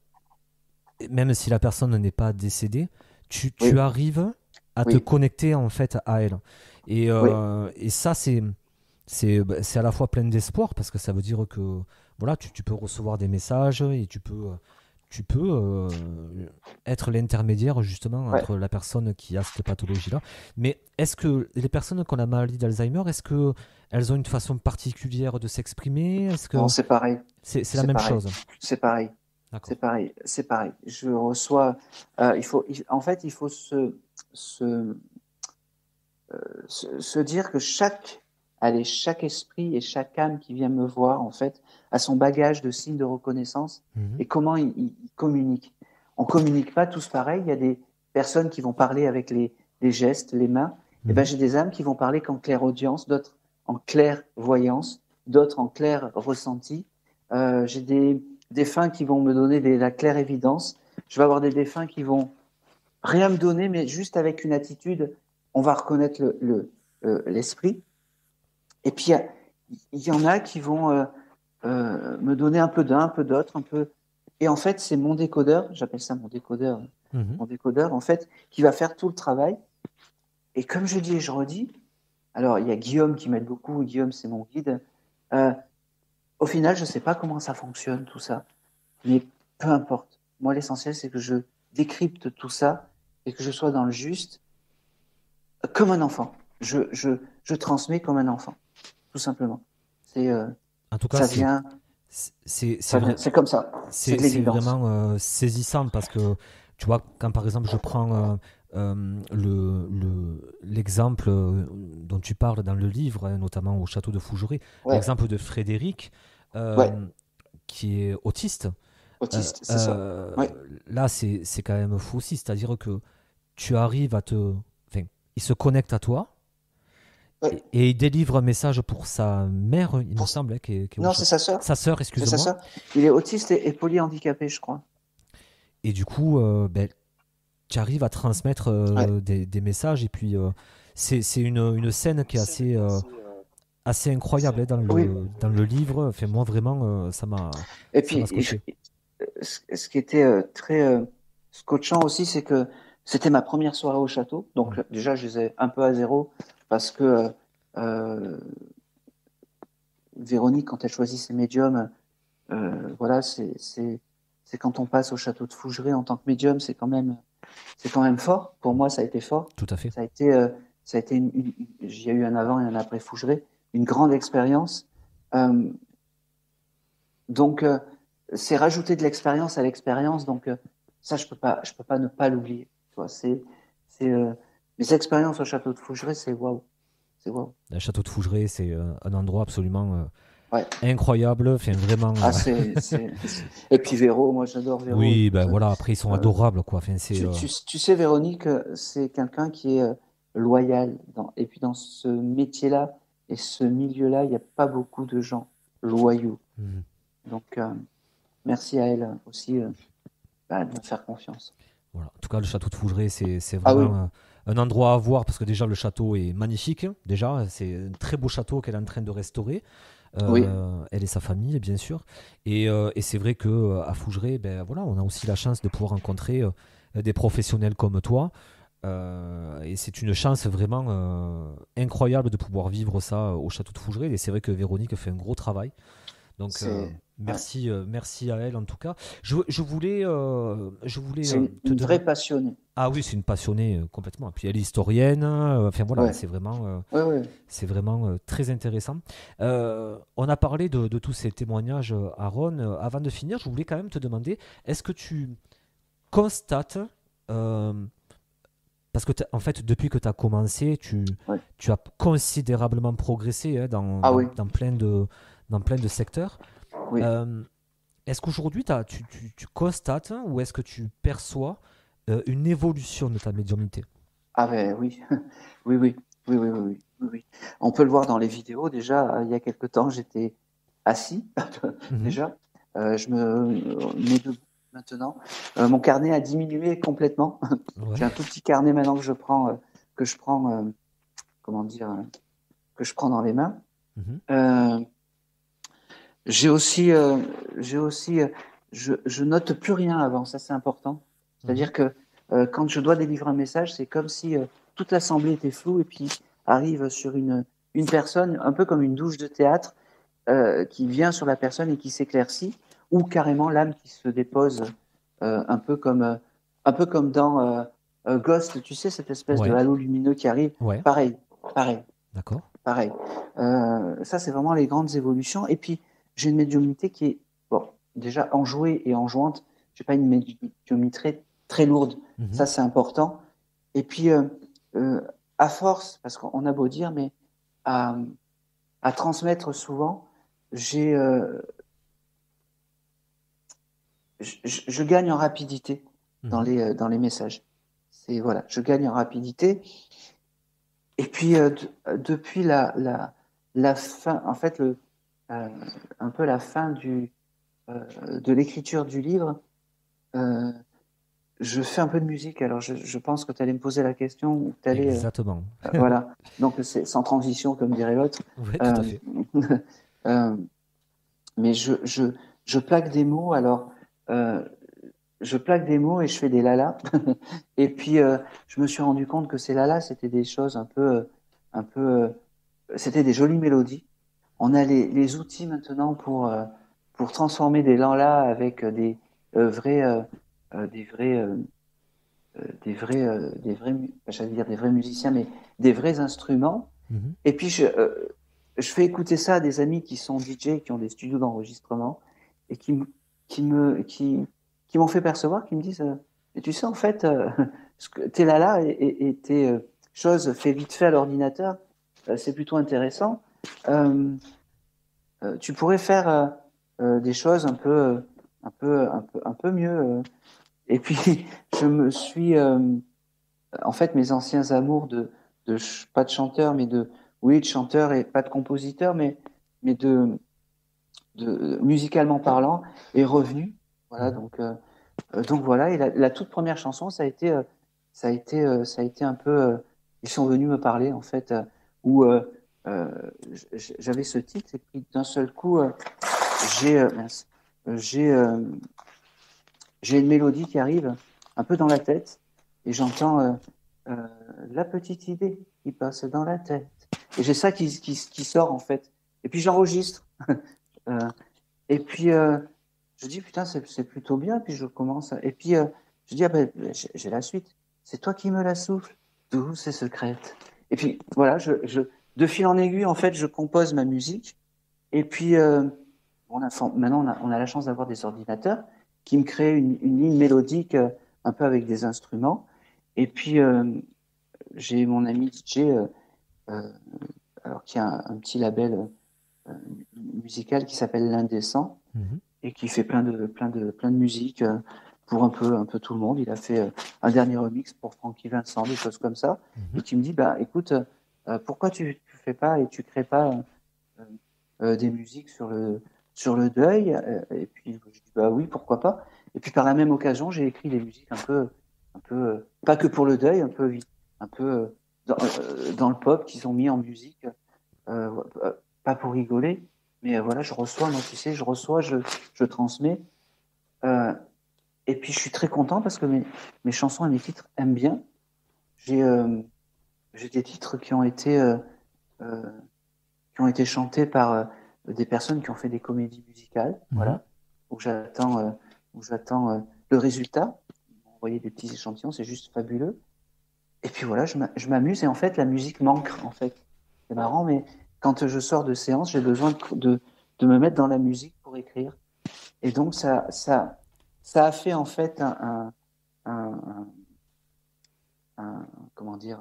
si la personne n'est pas décédée, tu arrives à te connecter en fait à elle. Et ça, c'est à la fois plein d'espoir parce que ça veut dire que voilà, tu peux recevoir des messages et tu peux être l'intermédiaire justement entre la personne qui a cette pathologie-là. Mais est-ce que les personnes qui ont la maladie d'Alzheimer, est-ce qu'elles ont une façon particulière de s'exprimer? Non, c'est pareil. C'est la même chose. C'est pareil. C'est pareil. Je reçois. En fait, il faut se dire que chaque esprit et chaque âme qui vient me voir, en fait, a son bagage de signes de reconnaissance et comment il communique. On communique pas tous pareil. Il y a des personnes qui vont parler avec les gestes, les mains. Et ben, j'ai des âmes qui vont parler qu'en clairaudience, d'autres en clairvoyance, d'autres en clair ressenti. J'ai des défunts qui vont me donner la claire évidence. Je vais avoir des défunts qui vont rien me donner, mais juste avec une attitude, on va reconnaître l'esprit. Et puis, il y en a qui vont me donner un peu d'un, un peu d'autre, un peu. Et en fait, c'est mon décodeur, j'appelle ça mon décodeur, en fait, qui va faire tout le travail. Et comme je dis et je redis, alors il y a Guillaume qui m'aide beaucoup, Guillaume, c'est mon guide. Au final, je ne sais pas comment ça fonctionne, tout ça, mais peu importe. Moi, l'essentiel, c'est que je décrypte tout ça et que je sois dans le juste, comme un enfant. Je transmets comme un enfant, tout simplement. En tout cas, ça vient. C'est comme ça. C'est vraiment saisissant parce que, tu vois, quand par exemple je prends l'exemple dont tu parles dans le livre, notamment au château de Fougeray, l'exemple de Frédéric, qui est autiste. Autiste, c'est ça. Là, c'est quand même fou aussi, c'est-à-dire que tu arrives il se connecte à toi. Et il délivre un message pour sa mère, il me semble. Non, c'est sa sœur. Sa sœur, excuse-moi. Il est autiste et polyhandicapé, je crois. Et du coup, tu arrives à transmettre des messages. Et puis, c'est une scène qui est assez incroyable dans le livre. Enfin, moi, vraiment, ça m'a. Et puis, ce qui était très scotchant aussi, c'est que c'était ma première soirée au château. Donc, déjà, je les ai un peu à zéro. Parce que Véronique, quand elle choisit ses médiums, voilà, c'est quand on passe au château de Fougeray en tant que médium, c'est quand même fort. Pour moi, ça a été fort. Tout à fait. Ça a été il y a eu un avant et un après Fougeray, une grande expérience. Donc, c'est rajouter de l'expérience à l'expérience. Donc, ça, je peux pas ne pas l'oublier. mes expériences au château de Fougeray, c'est waouh. C'est waouh. Le château de Fougeray, c'est un endroit absolument Ouais. incroyable. Enfin, vraiment. Ah, Et puis Véro, moi j'adore Véro. Oui, Écoute, ben voilà, après, ils sont euh, adorables, quoi. Enfin, c'est. tu sais, Véronique, c'est quelqu'un qui est loyal. Et puis dans ce métier-là et ce milieu-là, il n'y a pas beaucoup de gens loyaux. Mhm. Donc, merci à elle aussi de me faire confiance. Voilà. En tout cas, le château de Fougeray, c'est Ah oui, vraiment un endroit à voir parce que déjà, le château est magnifique. Déjà, c'est un très beau château qu'elle est en train de restaurer. oui, Elle et sa famille, bien sûr. Et c'est vrai que à Fougeray, ben, voilà, on a aussi la chance de pouvoir rencontrer des professionnels comme toi. Et c'est une chance vraiment incroyable de pouvoir vivre ça au château de Fougeray. Et c'est vrai que Véronique fait un gros travail. Donc ouais, merci à elle en tout cas. Je voulais c'est te une vraie demander. passionnée. Ah oui, c'est une passionnée complètement. Et puis elle est historienne. Enfin voilà, Ouais, ouais, ouais. c'est vraiment très intéressant. On a parlé de tous ces témoignages, Aaron. Avant de finir, je voulais quand même te demander, est-ce que tu constates, euh, parce que en fait, depuis que tu as commencé, Ouais. tu as considérablement progressé hein, Ah oui, dans plein de secteurs. oui. Euh, Est-ce qu'aujourd'hui, tu constates hein, ou est-ce que tu perçois une évolution de ta médiumnité? Ah ben oui, oui, oui, oui, oui, oui, oui, oui, oui. On peut le voir dans les vidéos. Déjà, il y a quelque temps, j'étais assis. Mhm. Déjà, je me mets debout maintenant. Mon carnet a diminué complètement. Ouais. J'ai un tout petit carnet maintenant que je prends, comment dire, que je prends dans les mains. Mhm. Euh, j'ai aussi, euh, j'ai aussi, je note plus rien avant. Ça, c'est important. Mhm. C'est-à-dire que quand je dois délivrer un message, c'est comme si toute l'assemblée était floue et puis arrive sur une personne, un peu comme une douche de théâtre, qui vient sur la personne et qui s'éclaircit, ou carrément l'âme qui se dépose, un peu un peu comme dans Ghost, tu sais, cette espèce de Ouais. halo lumineux qui arrive. Ouais. Pareil, pareil, D'accord. pareil. Ça, c'est vraiment les grandes évolutions. Et puis, j'ai une médiumnité qui est, bon, déjà enjouée et enjointe. Je n'ai pas une médiumnité très lourde. Mhm. Ça, c'est important. Et puis, euh, à force, parce qu'on a beau dire, mais à, à transmettre souvent, j'ai, je gagne en rapidité Mhm. dans les messages. C'est, voilà, je gagne en rapidité. Et puis, depuis la fin, en fait, euh, un peu la fin de l'écriture du livre, euh, je fais un peu de musique. Alors, je pense que tu allais me poser la question, ou tu allais, Exactement. voilà. Donc, c'est sans transition, comme dirait l'autre. Ouais, tout à Euh, fait. euh, mais je plaque des mots. Alors, euh, je plaque des mots et je fais des lalas. Et puis, je me suis rendu compte que ces lalas, c'était des choses un peu, c'était des jolies mélodies. On a les outils maintenant pour transformer des lalas avec vrais, des vrais, j'allais dire des vrais musiciens, mais des vrais instruments. Mhm. Et puis, je fais écouter ça à des amis qui sont DJ, qui ont des studios d'enregistrement, et qui me, qui m'ont fait percevoir, qui me disent, et tu sais, en fait, tes là et tes choses faites vite fait à l'ordinateur, c'est plutôt intéressant. Euh, Tu pourrais faire des choses un peu mieux. Et puis, je me suis, en fait, mes anciens amours pas de chanteur, mais oui, de chanteur et pas de compositeur, mais musicalement parlant, est revenu. Voilà, Mhm. donc voilà. Et la toute première chanson, ça a été un peu, ils sont venus me parler, en fait, où euh, j'avais ce titre, et puis d'un seul coup, mince, j'ai, euh, j'ai une mélodie qui arrive un peu dans la tête et j'entends euh, la petite idée qui passe dans la tête. Et j'ai ça qui sort en fait. Et puis j'enregistre. Euh, et puis je dis putain, c'est plutôt bien. Puis je commence. Et puis je dis ah ben, j'ai la suite. C'est toi qui me la souffles, douce et secrète. Et puis voilà, de fil en aiguille, en fait, je compose ma musique. Et puis, maintenant, on a la chance d'avoir des ordinateurs qui me créent une ligne mélodique un peu avec des instruments. Et puis, j'ai mon ami DJ, alors qui a un petit label musical qui s'appelle l'Indécent Mhm. et qui fait plein de musique pour un peu tout le monde. Il a fait un dernier remix pour Francky Vincent, des choses comme ça, Mhm. et qui me dit, bah écoute, pourquoi tu fais pas et tu crées pas des musiques sur le deuil. Et puis je dis bah oui, pourquoi pas. Et puis par la même occasion, j'ai écrit des musiques un peu pas que pour le deuil, un peu dans le pop qu'ils ont mis en musique, euh, pas pour rigoler, mais voilà, je reçois, moi tu sais, je reçois, je transmets. Euh, et puis je suis très content parce que mes chansons et mes titres aiment bien. J'ai j'ai des titres euh, qui ont été chantés par des personnes qui ont fait des comédies musicales, Mhm. voilà, où j'attends le résultat. Ils m'ont envoyé des petits échantillons, c'est juste fabuleux. Et puis voilà, je m'amuse et en fait, la musique manque, en fait. C'est marrant, mais quand je sors de séance, j'ai besoin de me mettre dans la musique pour écrire. Et donc, ça a fait en fait un, comment dire,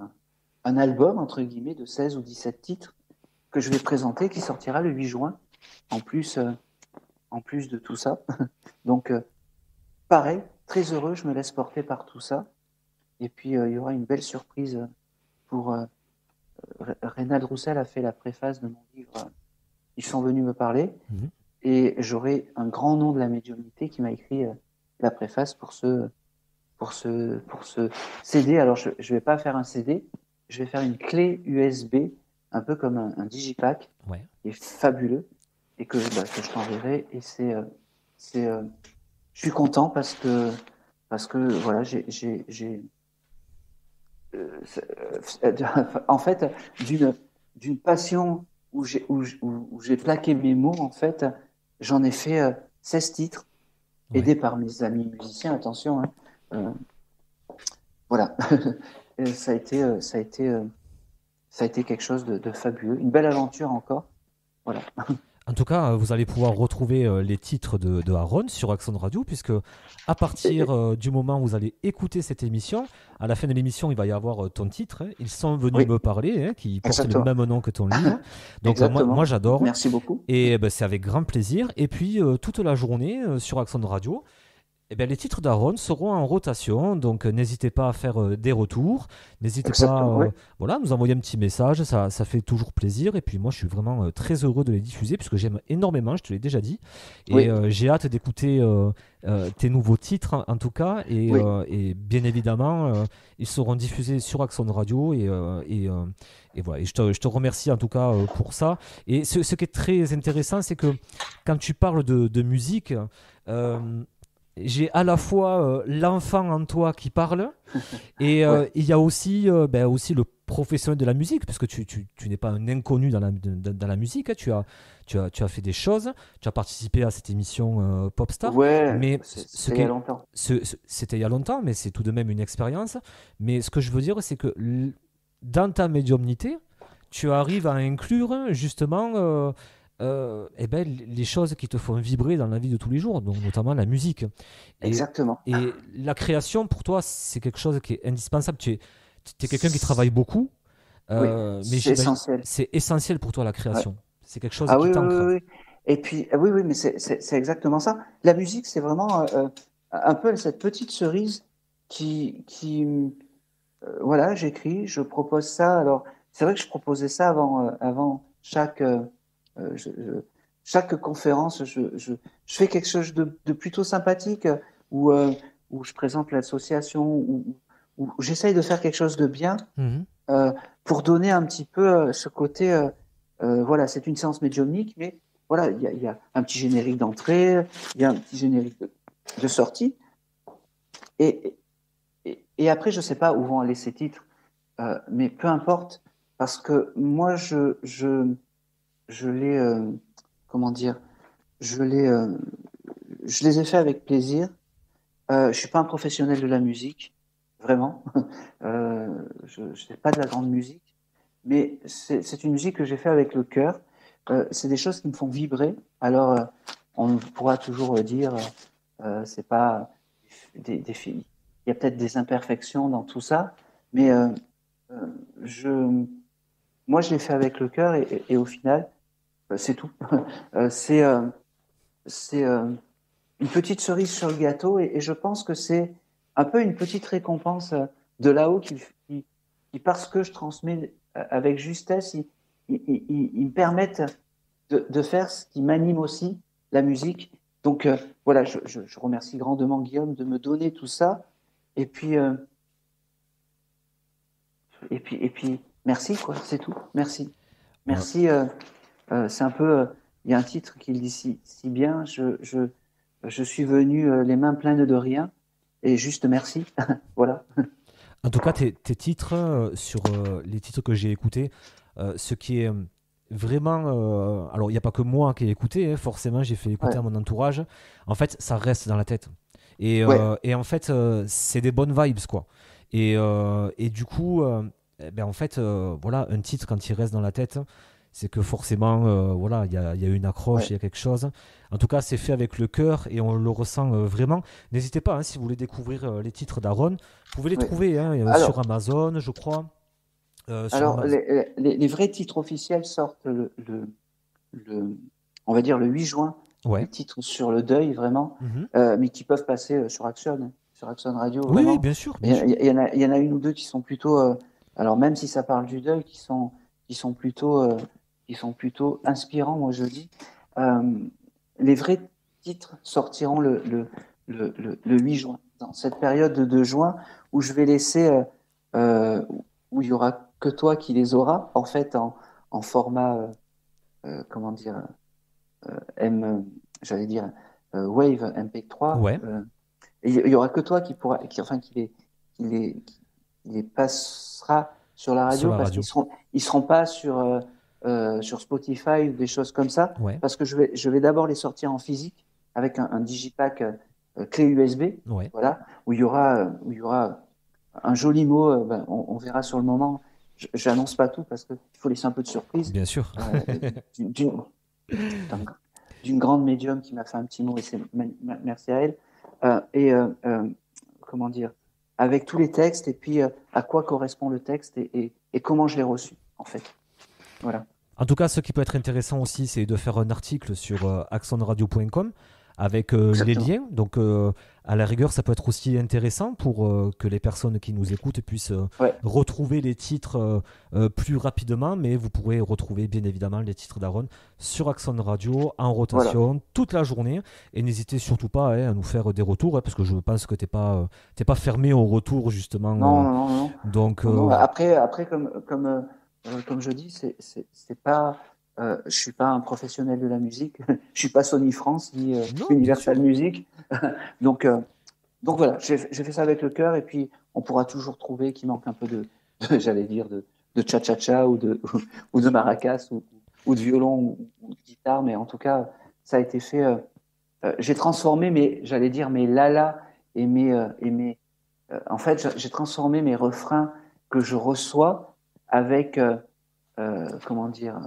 un album, entre guillemets, de 16 ou 17 titres que je vais présenter, qui sortira le 8 juin, en plus, euh, en plus de tout ça. Donc, pareil, très heureux, je me laisse porter par tout ça. Et puis, il y aura une belle surprise pour... Reynald Roussel a fait la préface de mon livre Ils sont venus me parler. Mhm. Et j'aurai un grand nom de la médiumnité qui m'a écrit la préface pour ce CD. Alors, je ne vais pas faire un CD, je vais faire une clé USB, un peu comme un digipack, Ouais. qui est fabuleux, et que je t'enverrai. Et c'est, je suis content parce que voilà, en fait, d'une passion où j'ai plaqué mes mots, en fait, j'en ai fait 16 titres, Ouais. aidé par mes amis musiciens, attention. Hein. Euh, voilà. Et ça a été quelque chose de fabuleux, une belle aventure encore. Voilà. En tout cas, vous allez pouvoir retrouver les titres de Aaron sur Accent Radio, puisque à partir du moment où vous allez écouter cette émission, à la fin de l'émission, il va y avoir ton titre, hein. Ils sont venus Oui, me parler, hein, qui porte le exactement. même nom que ton livre. Donc moi Exactement. j'adore, Merci beaucoup. et ben, c'est avec grand plaisir. Et puis toute la journée sur Accent Radio, eh bien, les titres d'Aaron seront en rotation, donc n'hésitez pas à faire des retours, n'hésitez pas Exactement. Oui. voilà, à nous envoyer un petit message, ça fait toujours plaisir. Et puis moi, je suis vraiment très heureux de les diffuser, puisque j'aime énormément, je te l'ai déjà dit. Et Oui. j'ai hâte d'écouter tes nouveaux titres, en tout cas. Oui. Et bien évidemment, ils seront diffusés sur Axon Radio. Et voilà, et je te remercie en tout cas pour ça. Et ce qui est très intéressant, c'est que quand tu parles de musique, euh, j'ai à la fois l'enfant en toi qui parle et Ouais. il y a aussi, ben, aussi le professionnel de la musique, parce que tu n'es pas un inconnu dans la musique, hein. Tu as fait des choses, tu as participé à cette émission Popstar, Ouais. mais C'était il y a longtemps. c'était il y a longtemps, mais c'est tout de même une expérience. Mais ce que je veux dire, c'est que dans ta médiumnité, tu arrives à inclure justement eh ben, les choses qui te font vibrer dans la vie de tous les jours, donc notamment la musique. Et, Exactement. et la création, pour toi, c'est quelque chose qui est indispensable. Tu es quelqu'un qui travaille beaucoup, Oui, mais c'est j'imagine essentiel. c'est essentiel pour toi la Ouais. création. C'est quelque chose Ah qui oui, oui, t'ancre. oui, oui. Et puis, oui, oui, mais c'est exactement ça. La musique, c'est vraiment un peu cette petite cerise qui voilà, j'écris, je propose ça. Alors, c'est vrai que je proposais ça avant chaque conférence. Je fais quelque chose de plutôt sympathique où, où je présente l'association, où j'essaye de faire quelque chose de bien Mhm. euh, pour donner un petit peu ce côté. Voilà, c'est une séance médiumnique, mais voilà, il y a un petit générique d'entrée, il y a un petit générique de sortie. Et, et après, je ne sais pas où vont aller ces titres, mais peu importe, parce que moi, je les, comment dire, je les, euh, je les ai faits avec plaisir. Je ne suis pas un professionnel de la musique, vraiment. Je ne fais pas de la grande musique, mais c'est une musique que j'ai fait avec le cœur. C'est des choses qui me font vibrer. Alors, on pourra toujours dire, c'est pas il y a peut-être des imperfections dans tout ça, mais moi, je l'ai fait avec le cœur et au final, c'est tout. C'est une petite cerise sur le gâteau et je pense que c'est un peu une petite récompense de là-haut qui, parce que je transmets avec justesse, ils me permettent de faire ce qui m'anime aussi, la musique. Donc voilà, je remercie grandement Guillaume de me donner tout ça. Et puis, merci, quoi, c'est tout. Merci. Merci. C'est un peu. Il y a un titre qui le dit si bien. Je suis venu les mains pleines de rien. Et juste merci. Voilà. En tout cas, tes titres, sur les titres que j'ai écoutés, ce qui est vraiment. Alors, il n'y a pas que moi qui ai écouté, hein, forcément, j'ai fait écouter à mon entourage. En fait, ça reste dans la tête. Et en fait, c'est des bonnes vibes, quoi. Et du coup, en fait, voilà, un titre, quand il reste dans la tête, c'est que forcément, voilà, il y a une accroche, il y a quelque chose. En tout cas, c'est fait avec le cœur et on le ressent vraiment. N'hésitez pas, hein, si vous voulez découvrir les titres d'Aaron, vous pouvez les trouver sur Amazon, je crois. Alors, les vrais titres officiels sortent on va dire le 8 juin. Les titres sur le deuil, vraiment, mais qui peuvent passer sur Action Radio. Vraiment. Oui, bien sûr. Il y en a une ou deux qui sont plutôt, alors même si ça parle du deuil, qui sont plutôt inspirants, moi je dis. Les vrais titres sortiront le 8 juin, dans cette période de juin où je vais laisser, où il y aura que toi qui les auras, en fait, en format, comment dire, j'allais dire Wave MP3. Et il y aura que toi qui les passera sur la radio, parce qu'ils seront pas sur Spotify ou des choses comme ça, parce que je vais d'abord les sortir en physique avec un digipack clé USB, voilà, où il y aura un joli mot. On verra sur le moment. J'annonce pas tout parce qu'il faut laisser un peu de surprise. Bien sûr. D'une grande médium qui m'a fait un petit mot, et merci à elle. Comment dire, avec tous les textes, et puis à quoi correspond le texte et comment je l'ai reçu, en fait. Voilà. En tout cas, ce qui peut être intéressant aussi, c'est de faire un article sur axonradio.com avec les liens. Donc, à la rigueur, ça peut être aussi intéressant pour que les personnes qui nous écoutent puissent retrouver les titres plus rapidement. Mais vous pourrez retrouver, bien évidemment, les titres d'Aaron sur Axon Radio en rotation toute la journée. Et n'hésitez surtout pas à nous faire des retours, parce que je pense que t'es pas fermé au retour, justement. Non. Donc, Après, comme je dis, c'est pas. Je suis pas un professionnel de la musique. Je suis pas Sony France ni Universal Music. Donc voilà, j'ai fait ça avec le cœur, et puis on pourra toujours trouver qu'il manque un peu j'allais dire de cha-cha-cha ou de maracas ou de violon ou de guitare, mais en tout cas ça a été fait. J'ai transformé mes lalas et en fait j'ai transformé mes refrains que je reçois avec comment dire.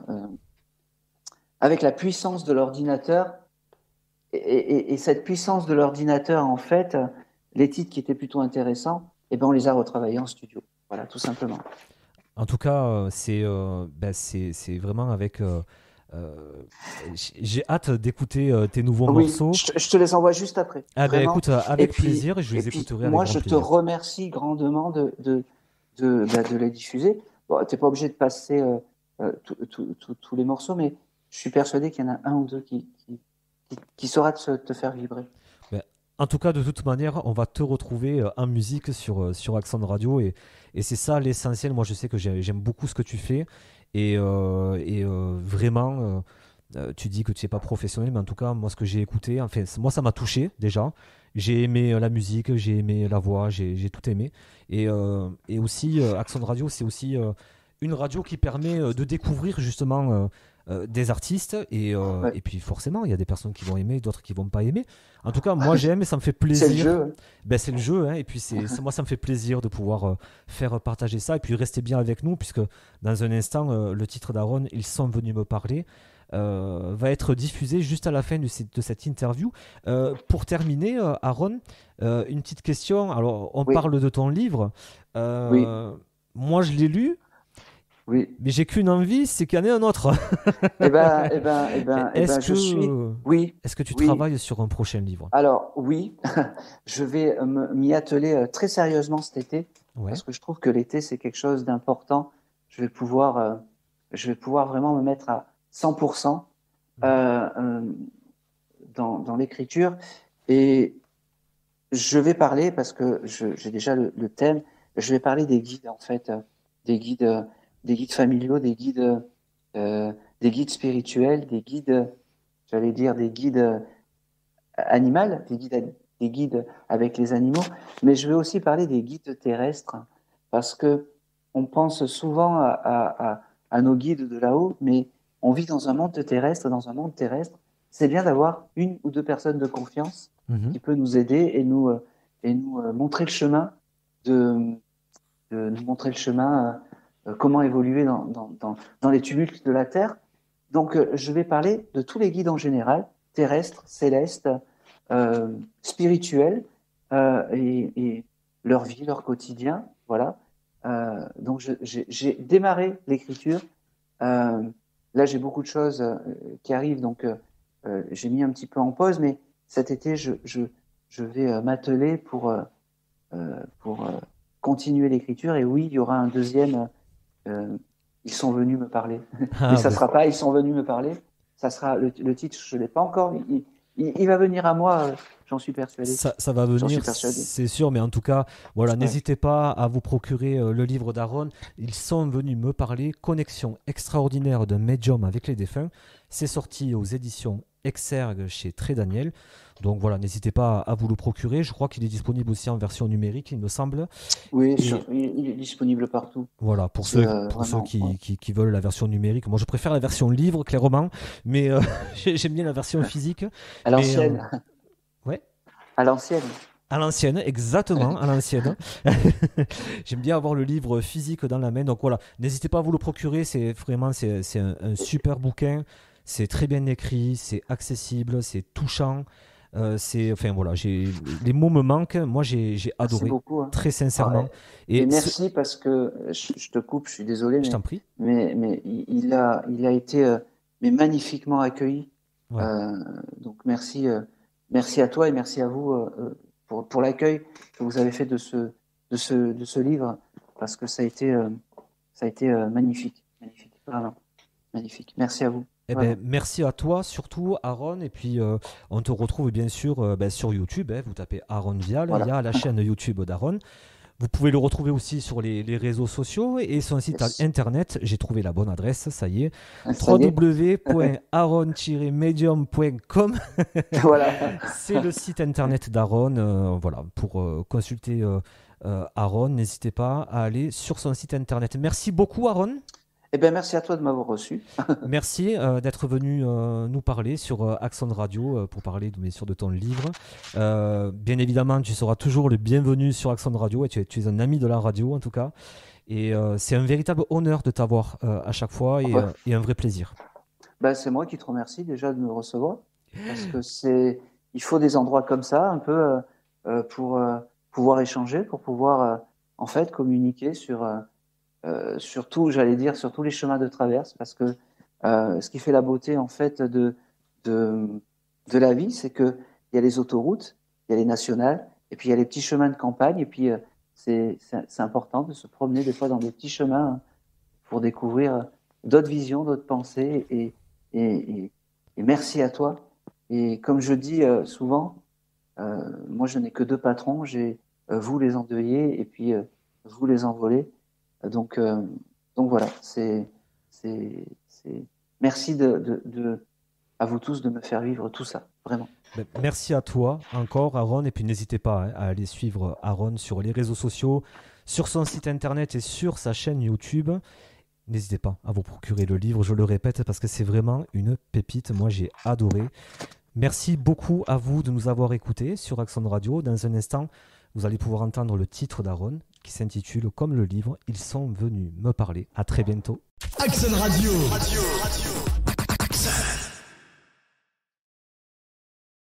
Avec la puissance de l'ordinateur, et cette puissance de l'ordinateur, en fait, les titres qui étaient plutôt intéressants, on les a retravaillés en studio. Voilà, tout simplement. En tout cas, c'est vraiment avec. J'ai hâte d'écouter tes nouveaux morceaux. Je te les envoie juste après. Écoute, avec plaisir, je les écouterai. Moi, je te remercie grandement de les diffuser. Bon, tu n'es pas obligé de passer tous les morceaux, mais je suis persuadé qu'il y en a un ou deux qui saura te faire vibrer. En tout cas, de toute manière, on va te retrouver en musique sur Axon Radio, et c'est ça l'essentiel. Moi, je sais que j'aime beaucoup ce que tu fais, et vraiment, tu dis que tu n'es pas professionnel, mais en tout cas, moi, ce que j'ai écouté, enfin, moi, ça m'a touché déjà. J'ai aimé la musique, j'ai aimé la voix, j'ai tout aimé. Et aussi, Axon Radio, c'est aussi une radio qui permet de découvrir justement des artistes, et puis forcément il y a des personnes qui vont aimer, d'autres qui vont pas aimer. En tout cas, moi j'aime et ça me fait plaisir. C'est le jeu. C'est le jeu, hein, et puis moi ça me fait plaisir de pouvoir faire partager ça, et puis restez bien avec nous, puisque dans un instant le titre d'Aaron, Ils sont venus me parler, va être diffusé juste à la fin de cette interview. Pour terminer, Aaron, une petite question. Alors on parle de ton livre. moi je l'ai lu, Oui. mais j'ai qu'une envie, c'est qu'il y en ait un autre. Je suis. Oui, Est-ce que tu oui. travailles sur un prochain livre? Alors, oui, je vais m'y atteler très sérieusement cet été, Ouais. parce que je trouve que l'été, c'est quelque chose d'important. Je vais pouvoir vraiment me mettre à 100% dans l'écriture. Et je vais parler, parce que j'ai déjà le thème, je vais parler des guides, en fait, des guides familiaux, des guides spirituels, j'allais dire des guides animales, des guides avec les animaux, mais je vais aussi parler des guides terrestres, parce que on pense souvent à nos guides de là-haut, mais on vit dans un monde terrestre. Dans un monde terrestre, c'est bien d'avoir une ou deux personnes de confiance qui peut nous aider et nous montrer le chemin nous montrer le chemin, comment évoluer dans les tumultes de la Terre. Donc, je vais parler de tous les guides en général, terrestres, célestes, spirituels, et leur vie, leur quotidien. Voilà. Donc, j'ai démarré l'écriture. Là, j'ai beaucoup de choses qui arrivent, donc j'ai mis un petit peu en pause, mais cet été, je vais m'atteler pour continuer l'écriture. Et oui, il y aura un deuxième. Ils sont venus me parler. Mais ça ne sera pas ils sont venus me parler. Ça sera le titre, je ne l'ai pas encore. Il va venir à moi, j'en suis persuadé. Ça va venir, c'est sûr, mais en tout cas, voilà, n'hésitez pas à vous procurer le livre d'Aaron. Ils sont venus me parler. Connexion extraordinaire d'un médium avec les défunts. C'est sorti aux éditions Exergue chez Très Daniel. Donc voilà, n'hésitez pas à vous le procurer. Je crois qu'il est disponible aussi en version numérique, il me semble. Oui, il est disponible partout. Voilà, pour ceux qui veulent la version numérique. Moi, je préfère la version livre, clairement, mais j'aime bien la version physique. À l'ancienne. Ouais. À l'ancienne. À l'ancienne, exactement, à l'ancienne. J'aime bien avoir le livre physique dans la main. Donc voilà, n'hésitez pas à vous le procurer. C'est un super bouquin. C'est très bien écrit, c'est accessible, c'est touchant. Enfin voilà, les mots me manquent. Moi, j'ai adoré, merci beaucoup, hein. Très sincèrement. Et merci parce que je te coupe, je suis désolé, je t'en prie. Mais il a été magnifiquement accueilli. Ouais. Donc merci à toi et merci à vous pour l'accueil que vous avez fait de ce livre, parce que ça a été magnifique, vraiment magnifique. Merci à vous. Merci à toi, surtout Aaron, et puis on te retrouve bien sûr sur YouTube, vous tapez Aaron Vial, il y a la chaîne YouTube d'Aaron. Vous pouvez le retrouver aussi sur les réseaux sociaux et son site internet. J'ai trouvé la bonne adresse, ça y est, www.aaron-medium.com. Voilà. C'est le site internet d'Aaron. Voilà, pour consulter Aaron, n'hésitez pas à aller sur son site internet. Merci beaucoup, Aaron. Merci à toi de m'avoir reçu. Merci d'être venu nous parler sur Accent Radio pour parler bien sûr de ton livre. Bien évidemment, tu seras toujours le bienvenu sur Accent Radio et tu es un ami de la radio en tout cas. Et c'est un véritable honneur de t'avoir à chaque fois et un vrai plaisir. C'est moi qui te remercie déjà de me recevoir, parce que il faut des endroits comme ça un peu pour pouvoir échanger, pour pouvoir en fait communiquer surtout, j'allais dire, sur tous les chemins de traverse, parce que ce qui fait la beauté en fait de la vie, c'est que il y a les autoroutes, il y a les nationales, et puis il y a les petits chemins de campagne, et puis c'est important de se promener des fois dans des petits chemins pour découvrir d'autres visions, d'autres pensées, et merci à toi. Et comme je dis souvent, moi je n'ai que deux patrons, j'ai vous les endeuillés et puis vous les envolés. Donc voilà, merci à vous tous de me faire vivre tout ça, vraiment. Merci à toi encore, Aaron, et puis n'hésitez pas à aller suivre Aaron sur les réseaux sociaux, sur son site internet et sur sa chaîne YouTube. N'hésitez pas à vous procurer le livre, je le répète, parce que c'est vraiment une pépite. Moi, j'ai adoré. Merci beaucoup à vous de nous avoir écoutés sur Accent Radio. Dans un instant, vous allez pouvoir entendre le titre d'Aaron qui s'intitule comme le livre « Ils sont venus me parler ». À très bientôt. Accent Radio.